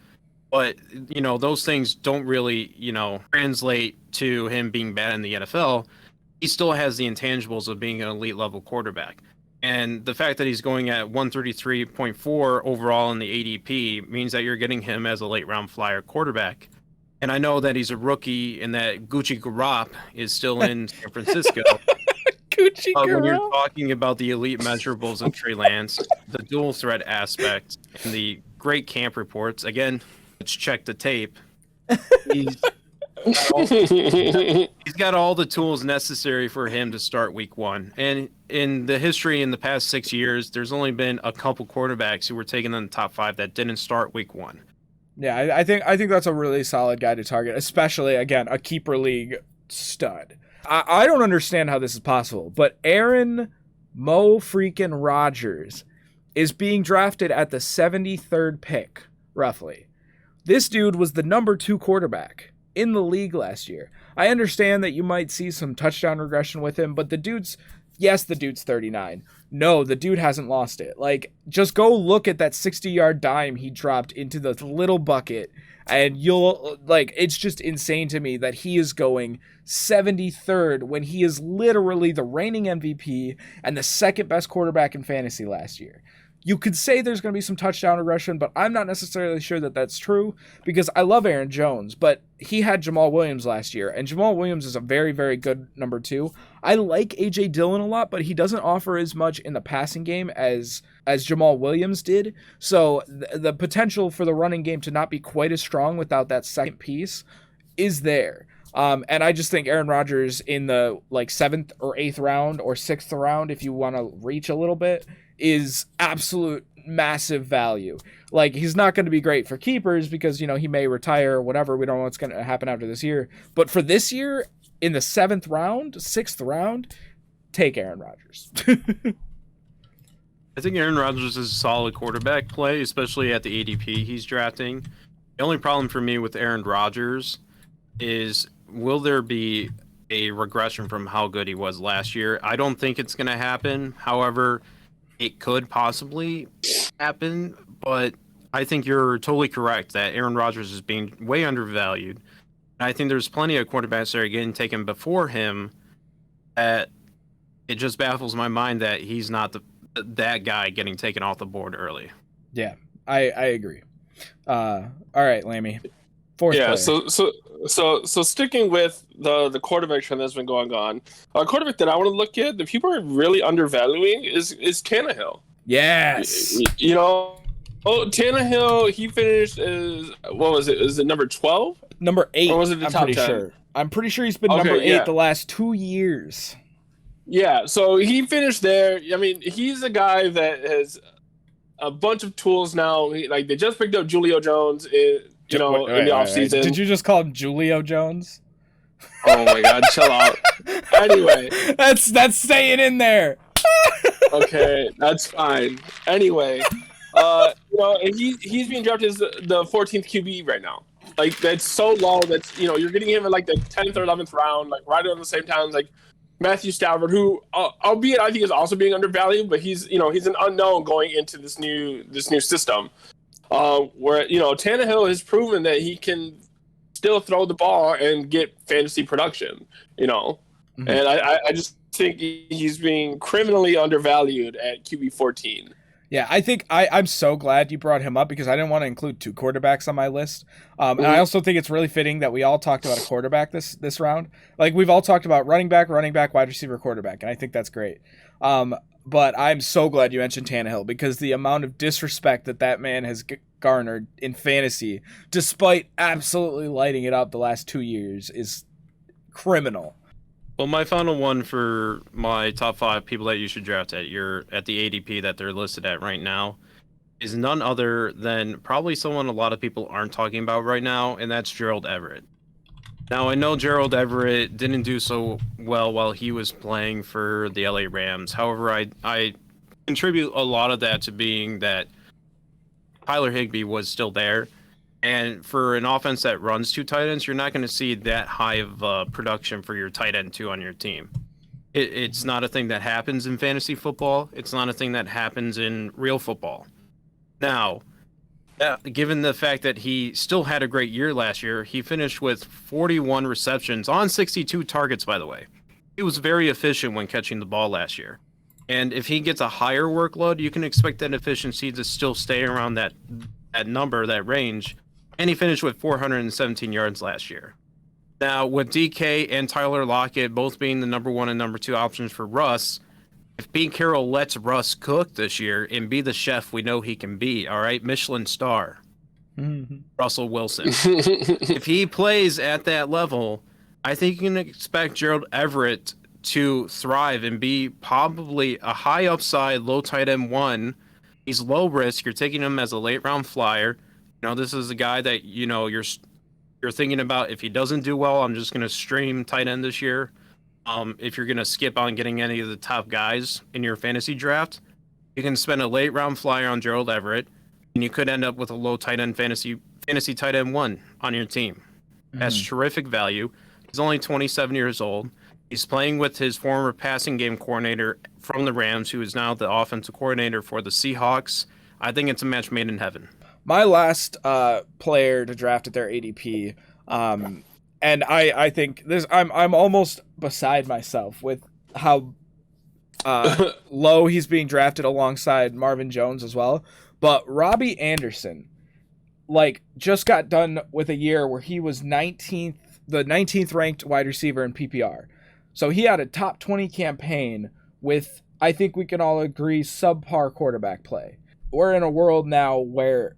B: but, you know, those things don't really, you know, translate to him being bad in the NFL. He still has the intangibles of being an elite level quarterback. And the fact that he's going at 133.4 overall in the ADP means that you're getting him as a late round flyer quarterback. And I know that he's a rookie and that Gucci Garop is still in San Francisco.
A: Gucci
B: But when you're
A: Garop.
B: talking about the elite measurables of Trey Lance, the dual threat aspect, and the great camp reports, again, let's check the tape. He's got all the tools necessary for him to start week 1. And in the history in the past 6 years, there's only been a couple quarterbacks who were taken in the top 5 that didn't start week 1.
A: Yeah, I think that's a really solid guy to target, especially, again, a keeper league stud. I don't understand how this is possible, but Aaron freaking Rodgers is being drafted at the 73rd pick, roughly. This dude was the number 2 quarterback in the league last year. I understand that you might see some touchdown regression with him, but the dude's 39. No, the dude hasn't lost it. Like, just go look at that 60-yard dime he dropped into the little bucket, and you'll, like, it's just insane to me that he is going 73rd when he is literally the reigning MVP and the second best quarterback in fantasy last year. You could say there's going to be some touchdown regression, but I'm not necessarily sure that that's true because I love Aaron Jones, but he had Jamal Williams last year, and Jamal Williams is a very, very good number 2. I like A.J. Dillon a lot, but he doesn't offer as much in the passing game as Jamal Williams did, so the potential for the running game to not be quite as strong without that second piece is there. And I just think Aaron Rodgers in the like 7th or 8th round or 6th round, if you want to reach a little bit, is absolute massive value. Like, he's not going to be great for keepers because, you know, he may retire or whatever. We don't know what's going to happen after this year. But for this year, in the 7th round, 6th round, take Aaron Rodgers.
B: I think Aaron Rodgers is a solid quarterback play, especially at the ADP he's drafting. The only problem for me with Aaron Rodgers is, will there be a regression from how good he was last year? I don't think it's going to happen. However, it could possibly happen, but I think you're totally correct that Aaron Rodgers is being way undervalued. And I think there's plenty of quarterbacks that are getting taken before him that it just baffles my mind that he's not that guy getting taken off the board early.
A: Yeah, I agree. All right, Lami. Fourth player.
C: So sticking with the quarterback trend that's been going on, a quarterback that I want to look at that people are really undervaluing is Tannehill.
A: Yes.
C: You know, Oh, Tannehill, he finished as what was it? Was it number 12?
A: Number 8.
C: Or was it the
A: I'm
C: top
A: pretty
C: 10?
A: sure. I'm pretty sure he's been
C: Okay,
A: number 8
C: yeah.
A: the last 2 years.
C: Yeah, so he finished there. I mean, he's a guy that has a bunch of tools now. Like they just picked up Julio Jones, in the offseason.
A: Did you just call him Julio Jones?
C: Oh my God, chill out. Anyway,
A: that's staying in there.
C: okay, that's fine. Anyway, and he's being drafted as the 14th QB right now. Like that's so low. That's you're getting him in like the 10th or 11th round, like right around the same time as like Matthew Stafford, who albeit I think is also being undervalued, but he's an unknown going into this new system. Where Tannehill has proven that he can still throw the ball and get fantasy production.
A: Mm-hmm.
C: And I just think he's being criminally undervalued at QB 14.
A: Yeah, I think I'm so glad you brought him up because I didn't want to include 2 quarterbacks on my list. And I also think it's really fitting that we all talked about a quarterback this round. Like we've all talked about running back, wide receiver, quarterback, and I think that's great. But I'm so glad you mentioned Tannehill because the amount of disrespect that man has garnered in fantasy, despite absolutely lighting it up the last 2 years, is criminal.
B: Well, my final one for my top 5 people that you should draft at the ADP that they're listed at right now is none other than probably someone a lot of people aren't talking about right now, and that's Gerald Everett. Now, I know Gerald Everett didn't do so well while he was playing for the LA Rams. However, I contribute a lot of that to being that Tyler Higbee was still there. And for an offense that runs 2 tight ends, you're not going to see that high of production for your tight end 2 on your team. It's not a thing that happens in fantasy football. It's not a thing that happens in real football. Now, given the fact that he still had a great year last year, he finished with 41 receptions on 62 targets, by the way. He was very efficient when catching the ball last year. And if he gets a higher workload, you can expect that efficiency to still stay around that number, that range. And he finished with 417 yards last year. Now, with DK and Tyler Lockett both being the number 1 and number 2 options for Russ, if Pete Carroll lets Russ cook this year and be the chef we know he can be, all right, Michelin star, Russell Wilson. If he plays at that level, I think you can expect Gerald Everett to thrive and be probably a high upside, low tight end 1. He's low risk. You're taking him as a late round flyer. This is a guy that you're thinking about. If he doesn't do well, I'm just going to stream tight end this year. If you're going to skip on getting any of the top guys in your fantasy draft, you can spend a late round flyer on Gerald Everett, and you could end up with a low tight end fantasy tight end 1 on your team. That's terrific value. He's only 27 years old. He's playing with his former passing game coordinator from the Rams, who is now the offensive coordinator for the Seahawks. I think it's a match made in heaven.
A: My last player to draft at their ADP, and I think this, I'm almost beside myself with how low he's being drafted alongside Marvin Jones as well. But Robbie Anderson, just got done with a year where he was the 19th ranked wide receiver in PPR. So he had a top 20 campaign with, I think we can all agree, subpar quarterback play. We're in a world now where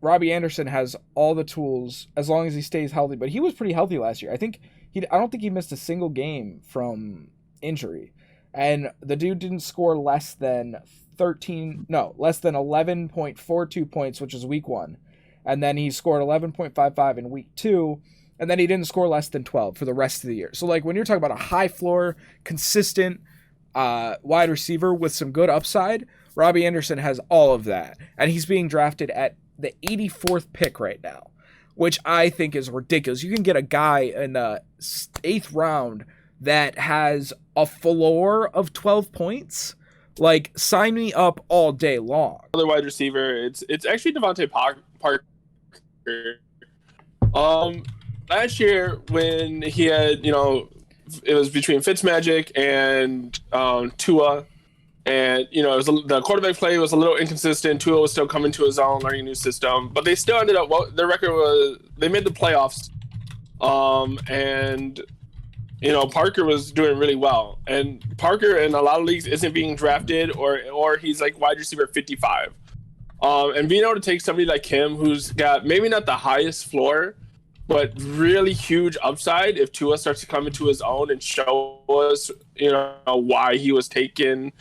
A: Robbie Anderson has all the tools as long as he stays healthy, but he was pretty healthy last year. I don't think he missed a single game from injury. And the dude didn't score less than 11.42 points, which is week 1. And then he scored 11.55 in week 2, and then he didn't score less than 12 for the rest of the year. So when you're talking about a high floor, consistent wide receiver with some good upside, Robbie Anderson has all of that, and he's being drafted at the 84th pick right now, which I think is ridiculous. You can get a guy in the 8th round that has a floor of 12 points. Sign me up all day long.
C: Other wide receiver, it's actually Devontae Parker. Last year when he had, it was between Fitzmagic and Tua. And, the quarterback play was a little inconsistent. Tua was still coming to his own, learning a new system. But they still ended up, their record was, they made the playoffs. And, Parker was doing really well. And Parker in a lot of leagues isn't being drafted or he's wide receiver 55. And being able to take somebody like him, who's got maybe not the highest floor, but really huge upside if Tua starts to come into his own and show us, why he was taken,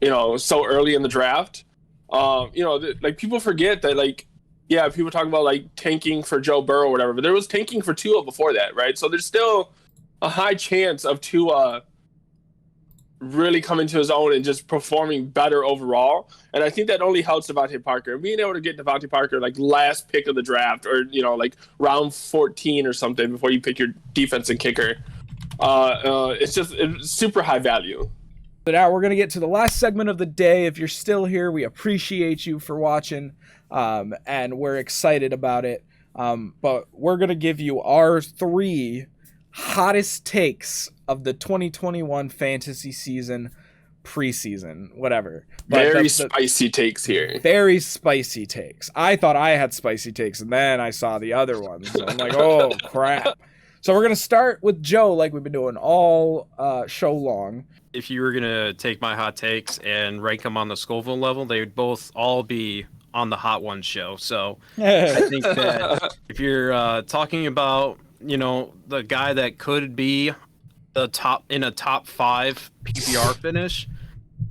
C: so early in the draft. Like people forget that, like, yeah, people talk about like tanking for Joe Burrow or whatever, but there was tanking for Tua before that, right? So there's still a high chance of Tua really coming to his own and just performing better overall. And I think that only helps Devontae Parker. And being able to get Devontae Parker like last pick of the draft, or like round 14 or something before you pick your defense and kicker, it's super high value.
A: So now we're going to get to the last segment of the day. If you're still here, we appreciate you for watching, and we're excited about it. But we're going to give you our 3 hottest takes of the 2021 fantasy season, preseason, whatever. But
C: very spicy takes here.
A: Very spicy takes. I thought I had spicy takes, and then I saw the other ones. And I'm like, oh, crap. So we're going to start with Joe, like we've been doing all show long.
B: If you were going to take my hot takes and rank them on the Scoville level, they would both all be on the Hot Ones show. So I think that if you're talking about, the guy that could be the top in a top 5 PPR finish,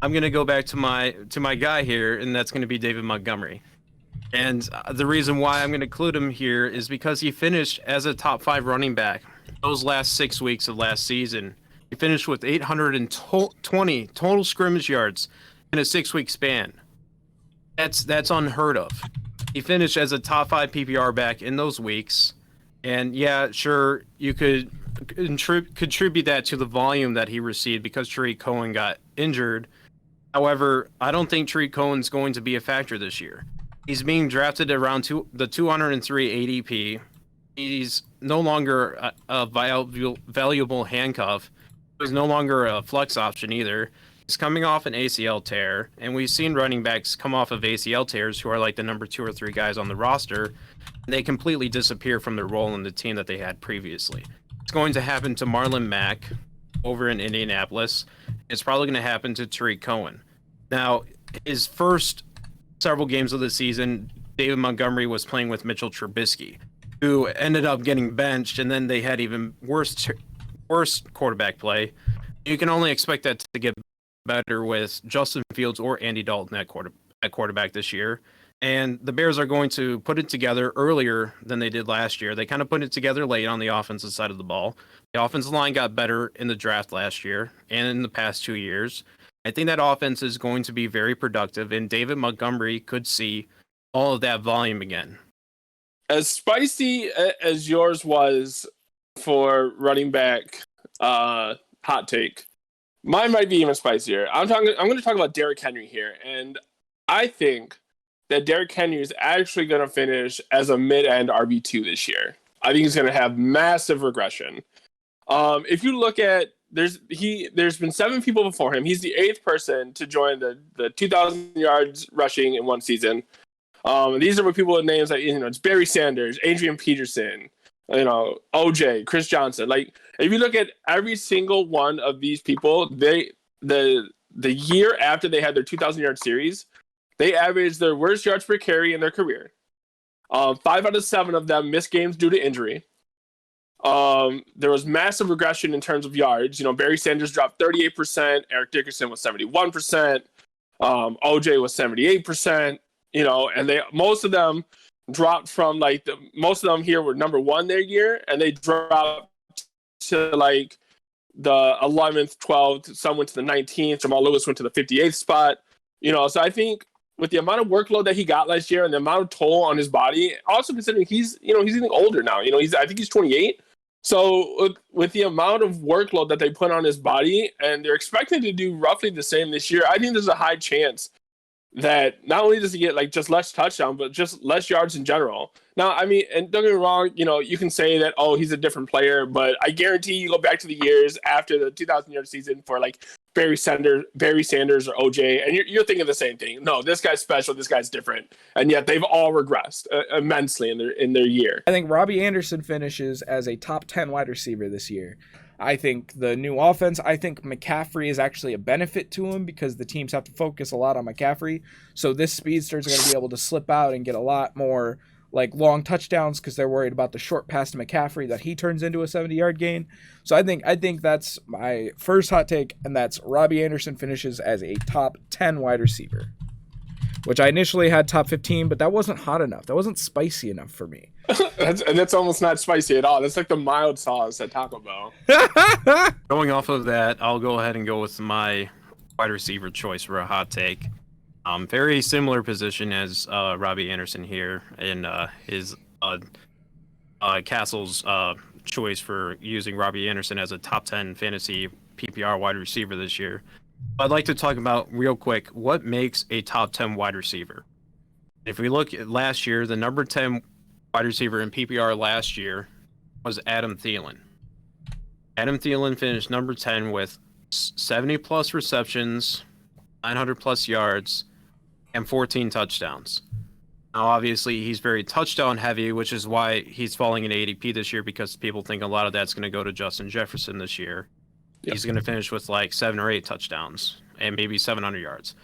B: I'm going to go back to my guy here, and that's going to be David Montgomery. And the reason why I'm going to include him here is because he finished as a top 5 running back those last 6 weeks of last season. He finished with 820 total scrimmage yards in a 6-week span. That's unheard of. He finished as a top 5 PPR back in those weeks. And yeah, sure, you could contribute that to the volume that he received because Tariq Cohen got injured. However, I don't think Tariq Cohen's going to be a factor this year. He's being drafted around the 203 ADP. He's no longer a valuable handcuff. He's no longer a flex option either. He's coming off an ACL tear, and we've seen running backs come off of ACL tears who are like the number 2 or 3 guys on the roster, and they completely disappear from their role in the team that they had previously. It's going to happen to Marlon Mack over in Indianapolis. It's probably going to happen to Tariq Cohen. Now, his first several games of the season, David Montgomery was playing with Mitchell Trubisky, who ended up getting benched, and then they had even worse quarterback play. You can only expect that to get better with Justin Fields or Andy Dalton at quarterback this year. And the Bears are going to put it together earlier than they did last year. They kind of put it together late on the offensive side of the ball. The offensive line got better in the draft last year and in the past 2 years. I think that offense is going to be very productive, and David Montgomery could see all of that volume again.
C: As spicy as yours was for running back hot take, mine might be even spicier. I'm going to talk about Derrick Henry here, and I think that Derrick Henry is actually going to finish as a mid-end RB2 this year. I think he's going to have massive regression. If you look at there's been 7 people before him. He's the 8th person to join the 2,000 yards rushing in one season. These are people with names like it's Barry Sanders, Adrian Peterson, OJ, Chris Johnson. Like if you look at every single one of these people, the year after they had their 2,000 yard series, they averaged their worst yards per carry in their career. 5 out of 7 of them missed games due to injury. There was massive regression in terms of yards. Barry Sanders dropped 38%. Eric Dickerson was 71%. OJ was 78%. And most of them dropped from most of them here were number 1 their year, and they dropped to like the 11th, 12th. Some went to the 19th. Jamal Lewis went to the 58th spot. So I think with the amount of workload that he got last year and the amount of toll on his body, also considering he's getting older now. I think he's 28. So with the amount of workload that they put on his body, and they're expecting to do roughly the same this year, I think there's a high chance that not only does he get just less touchdown, but just less yards in general. Now, I mean, and don't get me wrong, you can say that, he's a different player, but I guarantee you go back to the years after the 2,000 yard season for Barry Sanders or OJ, and you're thinking the same thing. No, this guy's special. This guy's different, and yet they've all regressed immensely in their year.
A: I think Robbie Anderson finishes as a top 10 wide receiver this year. I think the new offense, I think McCaffrey is actually a benefit to him because the teams have to focus a lot on McCaffrey. So this speedster is going to be able to slip out and get a lot more like long touchdowns because they're worried about the short pass to McCaffrey that he turns into a 70-yard gain. So I think that's my first hot take, and that's Robbie Anderson finishes as a top 10 wide receiver, which I initially had top 15, but that wasn't hot enough. That wasn't spicy enough for me.
C: That's almost not spicy at all. That's like the mild sauce at Taco Bell.
B: Going off of that, I'll go ahead and go with my wide receiver choice for a hot take. Very similar position as Robbie Anderson here in his Castle's choice for using Robbie Anderson as a top 10 fantasy PPR wide receiver this year. I'd like to talk about real quick what makes a top 10 wide receiver. If we look at last year, the number 10 wide receiver in PPR last year was Adam Thielen. Adam Thielen finished number 10 with 70 plus receptions, 900 plus yards, and 14 touchdowns. Now, obviously, he's very touchdown heavy, which is why he's falling in ADP this year, because people think a lot of that's going to go to Justin Jefferson this year. Yep. He's going to finish with like 7 or 8 touchdowns and maybe 700 yards.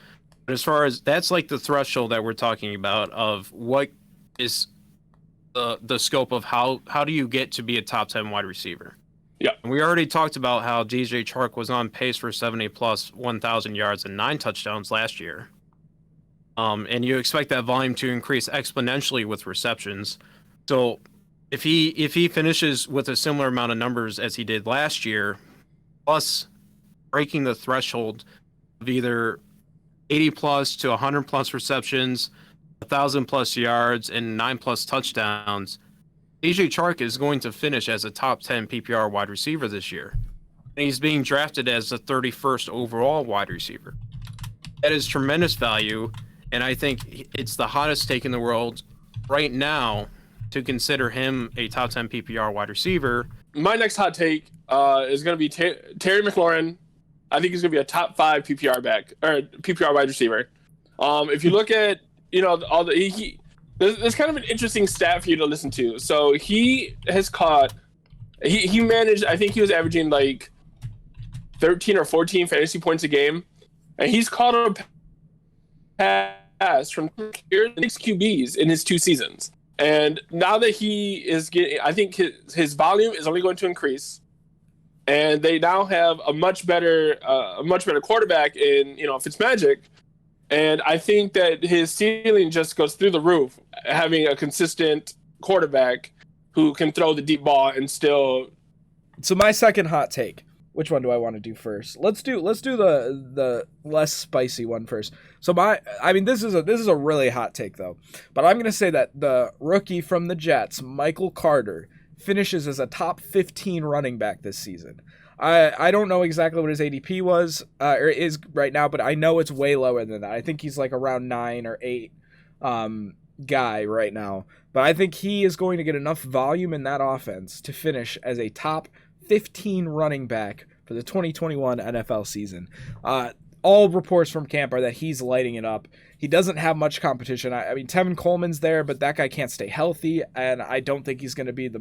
B: But as far as that's like the threshold that we're talking about of what is the scope of how do you get to be a top 10 wide receiver.
C: Yeah.
B: And we already talked about how DJ Chark was on pace for 70 plus 1,000 yards and 9 touchdowns last year. And you expect that volume to increase exponentially with receptions. So if he finishes with a similar amount of numbers as he did last year, plus breaking the threshold of either 80 plus to 100 plus receptions, 1,000 plus yards, and 9 plus touchdowns, DJ Chark is going to finish as a top 10 PPR wide receiver this year. And he's being drafted as the 31st overall wide receiver. That is tremendous value, and I think it's the hottest take in the world right now to consider him a top 10 PPR wide receiver.
C: My next hot take is going to be Terry McLaurin. I think he's going to be a top 5 PPR back or PPR wide receiver. If you look at, all the there's kind of an interesting stat for you to listen to. So he has caught, he managed, I think he was averaging like 13 or 14 fantasy points a game, and he's caught a pass from 6 QBs in his 2 seasons. And now that he is getting, I think his volume is only going to increase, and they now have a much better quarterback in Fitzmagic. And I think that his ceiling just goes through the roof, having a consistent quarterback who can throw the deep ball and still.
A: So my second hot take. Which one do I want to do first? Let's do the less spicy one first. So this is a really hot take though. But I'm gonna say that the rookie from the Jets, Michael Carter, finishes as a top 15 running back this season. I don't know exactly what his ADP was or is right now, but I know it's way lower than that. I think he's like around 9 or 8 guy right now. But I think he is going to get enough volume in that offense to finish as a top 15 running back for the 2021 NFL season. All reports from camp are that he's lighting it up. He doesn't have much competition. I mean, Tevin Coleman's there, but that guy can't stay healthy, and I don't think he's going to be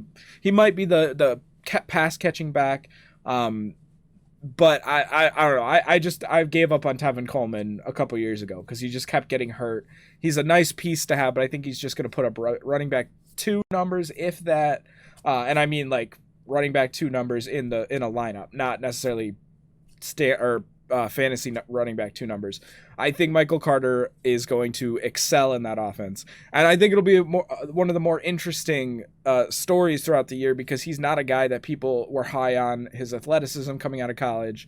A: he might be the pass catching back. But I don't know. I gave up on Tevin Coleman a couple years ago because he just kept getting hurt. He's a nice piece to have, but I think he's just going to put up running back 2 numbers, if that. And I mean like running back 2 numbers in a lineup, not necessarily fantasy running back 2 numbers. I think Michael Carter is going to excel in that offense, and I think it'll be one of the more interesting stories throughout the year because he's not a guy that people were high on his athleticism coming out of college.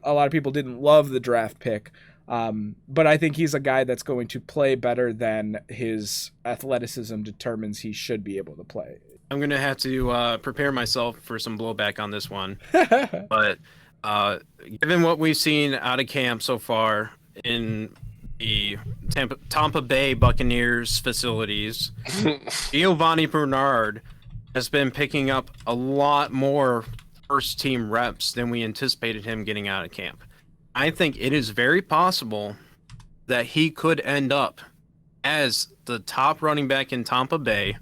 A: A lot of people didn't love the draft pick, but I think he's a guy that's going to play better than his athleticism determines he should be able to play.
B: I'm going to have to prepare myself for some blowback on this one, but given what we've seen out of camp so far in the Tampa Bay Buccaneers facilities, Giovanni Bernard has been picking up a lot more first-team reps than we anticipated him getting out of camp. I think it is very possible that he could end up as the top running back in Tampa Bay,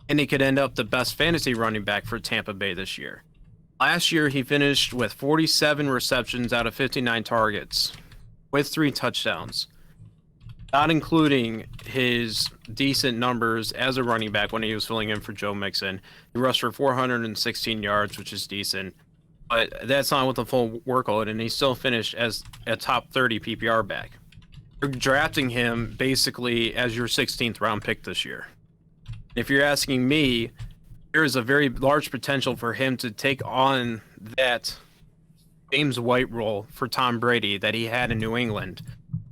B: and he could end up the best fantasy running back for Tampa Bay this year. Last year, he finished with 47 receptions out of 59 targets with 3 touchdowns, not including his decent numbers as a running back when he was filling in for Joe Mixon. He rushed for 416 yards, which is decent, but that's not with the full workload, and he still finished as a top 30 PPR back. You're drafting him basically as your 16th round pick this year. If you're asking me, there is a very large potential for him to take on that James White role for Tom Brady that he had in New England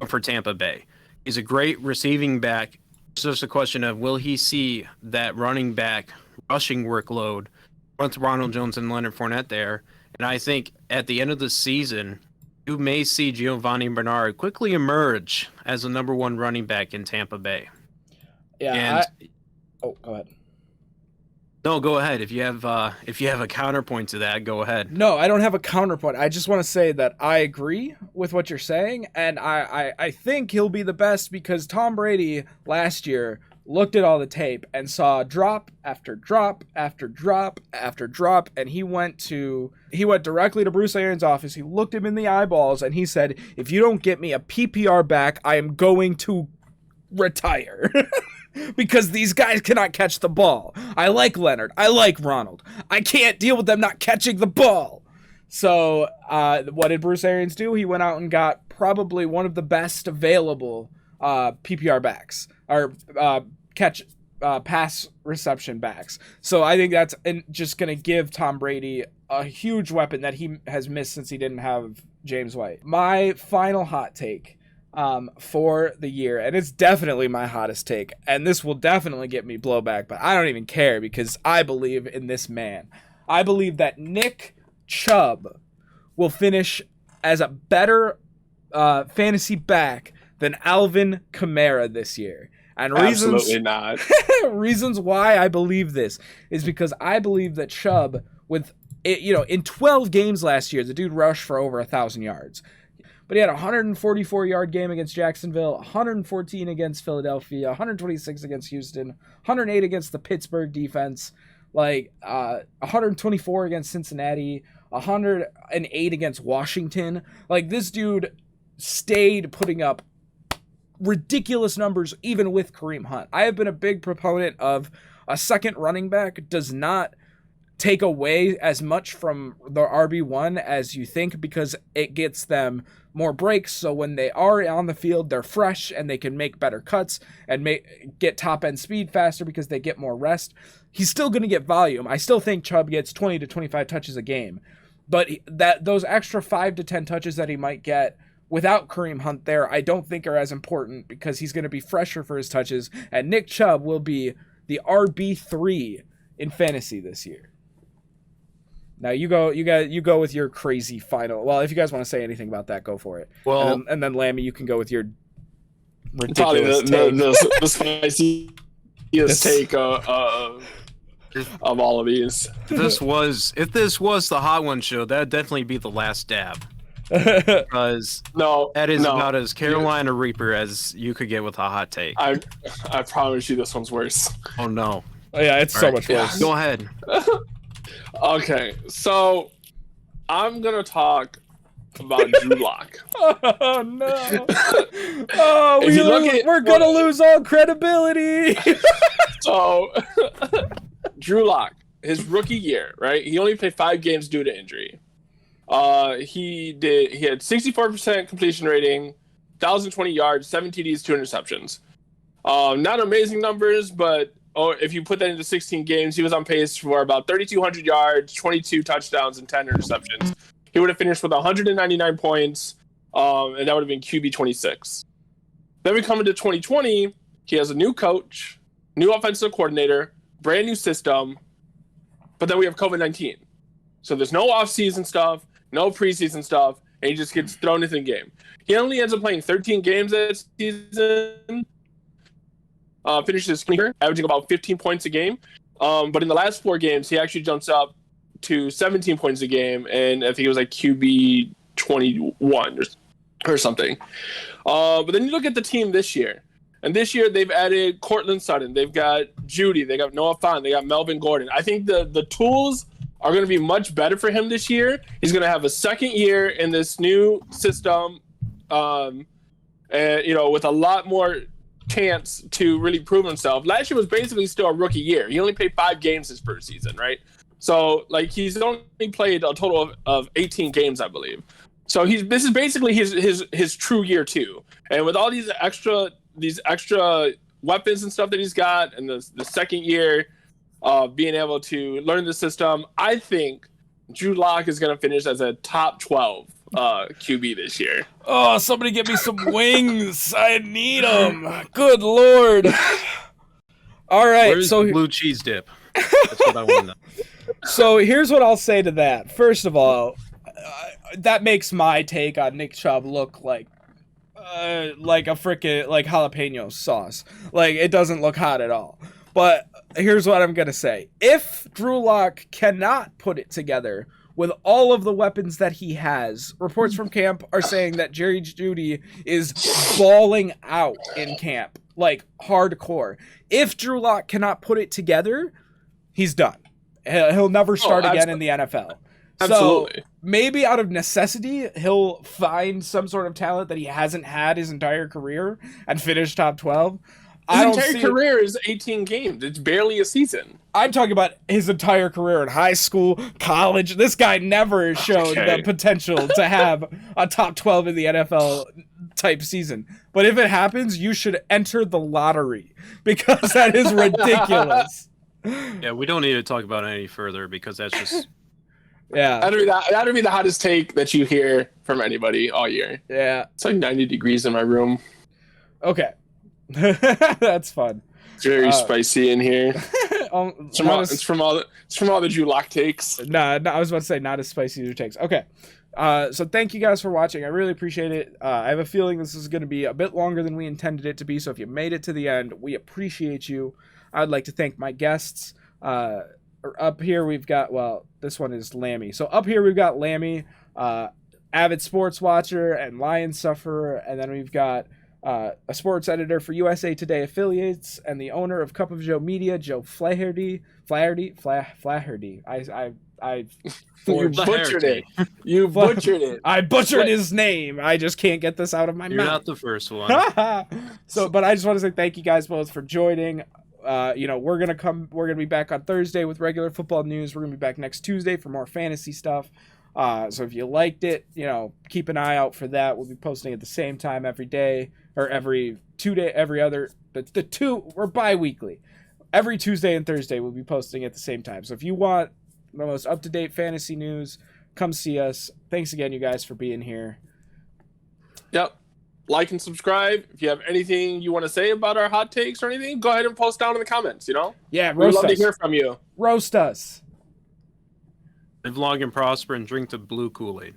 B: for Tampa Bay. He's a great receiving back. It's just a question of, will he see that running back rushing workload with Ronald Jones and Leonard Fournette there? And I think at the end of the season, you may see Giovanni Bernard quickly emerge as the number 1 running back in Tampa Bay.
A: Yeah. Go ahead.
B: No, go ahead. If you have a counterpoint to that, go ahead.
A: No, I don't have a counterpoint. I just want to say that I agree with what you're saying, and I think he'll be the best because Tom Brady last year looked at all the tape and saw drop after drop after drop after drop, and he went directly to Bruce Arians' office. He looked him in the eyeballs and he said, "If you don't get me a PPR back, I am going to retire." Because these guys cannot catch the ball. I like Leonard. I like Ronald. I can't deal with them not catching the ball. So what did Bruce Arians do? He went out and got probably one of the best available PPR backs, or pass reception backs. So I think that's just going to give Tom Brady a huge weapon that he has missed since he didn't have James White. My final hot take for the year, and it's definitely my hottest take, and this will definitely get me blowback, but I don't even care because I believe in this man. I believe that Nick Chubb will finish as a better fantasy back than Alvin Kamara this year. And
C: Absolutely not.
A: Reasons why I believe this is because I believe that Chubb, in 12 games last year, the dude rushed for over 1,000 yards. But he had a 144-yard game against Jacksonville, 114 against Philadelphia, 126 against Houston, 108 against the Pittsburgh defense, 124 against Cincinnati, 108 against Washington. This dude stayed putting up ridiculous numbers even with Kareem Hunt. I have been a big proponent of a second running back does not take away as much from the RB1 as you think, because it gets them more breaks, so when they are on the field, they're fresh and they can make better cuts and get top end speed faster because they get more rest. He's still going to get volume. I still think Chubb gets 20 to 25 touches a game, but those extra 5 to 10 touches that he might get without Kareem Hunt there, I don't think are as important because he's going to be fresher for his touches, and Nick Chubb will be the RB3 in fantasy this year. Now you go with your crazy final. Well, if you guys want to say anything about that, go for it.
B: Well,
A: and then Lami, you can go with your ridiculous
C: take. The spiciest take of all of these.
B: If this was the Hot One show, that'd definitely be the last dab. Because that is about as Carolina Reaper as you could get with a hot take.
C: I promise you, this one's worse.
B: Oh no!
A: Oh yeah, it's so much worse.
B: Go ahead.
C: Okay, so I'm gonna talk about Drew Lock.
A: Oh no! We're gonna lose all credibility.
C: So, Drew Lock, his rookie year, right? He only played 5 games due to injury. He had 64% completion rating, 1,020 yards, 7 TDs, 2 interceptions. Not amazing numbers, but if you put that into 16 games, he was on pace for about 3,200 yards, 22 touchdowns, and 10 interceptions. He would have finished with 199 points, and that would have been QB 26. Then we come into 2020. He has a new coach, new offensive coordinator, brand new system, but then we have COVID-19. So there's no off-season stuff, no preseason stuff, and he just gets thrown into the game. He only ends up playing 13 games this season. Finishes cleaner, averaging about 15 points a game. But in the last 4 games, he actually jumps up to 17 points a game, and I think it was like QB 21 or something. But then you look at the team this year, and this year they've added Cortland Sutton, they've got Judy, they got Noah Fant, they got Melvin Gordon. I think the tools are going to be much better for him this year. He's going to have a second year in this new system, and with a lot more chance to really prove himself. Last year was basically still a rookie year. He only played 5 games his first season, right? So like he's only played a total of 18 games, I believe. So this is basically his true year 2. And with all these extra weapons and stuff that he's got, and the second year of being able to learn the system, I think Drew Lock is going to finish as a top 12 QB this year.
A: Oh, somebody get me some wings. I need them. Good Lord. All right.
B: Where's the blue cheese dip? That's what I want to know.
A: So here's what I'll say to that. First of all, that makes my take on Nick Chubb look like a freaking jalapeno sauce. Like, it doesn't look hot at all. But here's what I'm gonna say: if Drew Lock cannot put it together with all of the weapons that he has, reports from camp are saying that Jerry Jeudy is balling out in camp, like hardcore. If Drew Lock cannot put it together, he's done. He'll never start again in the NFL.
C: Absolutely.
A: So maybe out of necessity, he'll find some sort of talent that he hasn't had his entire career and finish top 12.
C: His entire career is 18 games. It's barely a season.
A: I'm talking about his entire career in high school, college. This guy never showed the potential to have a top 12 in the NFL type season. But if it happens, you should enter the lottery because that is ridiculous.
B: Yeah, we don't need to talk about it any further because that's just...
A: Yeah.
C: That'd be the hottest take that you hear from anybody all year.
A: Yeah.
C: It's like 90 degrees in my room.
A: Okay. That's fun.
C: It's very spicy in here.
A: It's
C: from all the Drew Lock takes.
A: No, I was about to say not as spicy as your takes. Okay. So thank you guys for watching. I really appreciate it. I have a feeling this is going to be a bit longer than we intended it to be. So if you made it to the end, we appreciate you. I'd like to thank my guests. Up here we've got, this one is Lami. So up here we've got Lami, avid sports watcher and Lion sufferer, and then we've got a sports editor for USA Today affiliates and the owner of Cup of Joe Media, Joe Flaherty. Flaherty.
C: You butchered it. You butchered it.
A: I butchered his name. I just can't get this out of my mouth.
B: You're not the first one.
A: But I just want to say thank you guys both for joining. We're gonna be back on Thursday with regular football news. We're gonna be back next Tuesday for more fantasy stuff. So if you liked it, keep an eye out for that. We'll be posting at the same time every day, or every 2 day, every other. We're bi-weekly. Every Tuesday and Thursday we'll be posting at the same time. So if you want the most up-to-date fantasy news, come see us. Thanks again, you guys, for being here.
C: Yep. Like and subscribe. If you have anything you want to say about our hot takes or anything, go ahead and post down in the comments,
A: Yeah,
C: we'd love to hear from you.
A: Roast us.
B: Live long and prosper and drink the blue Kool-Aid.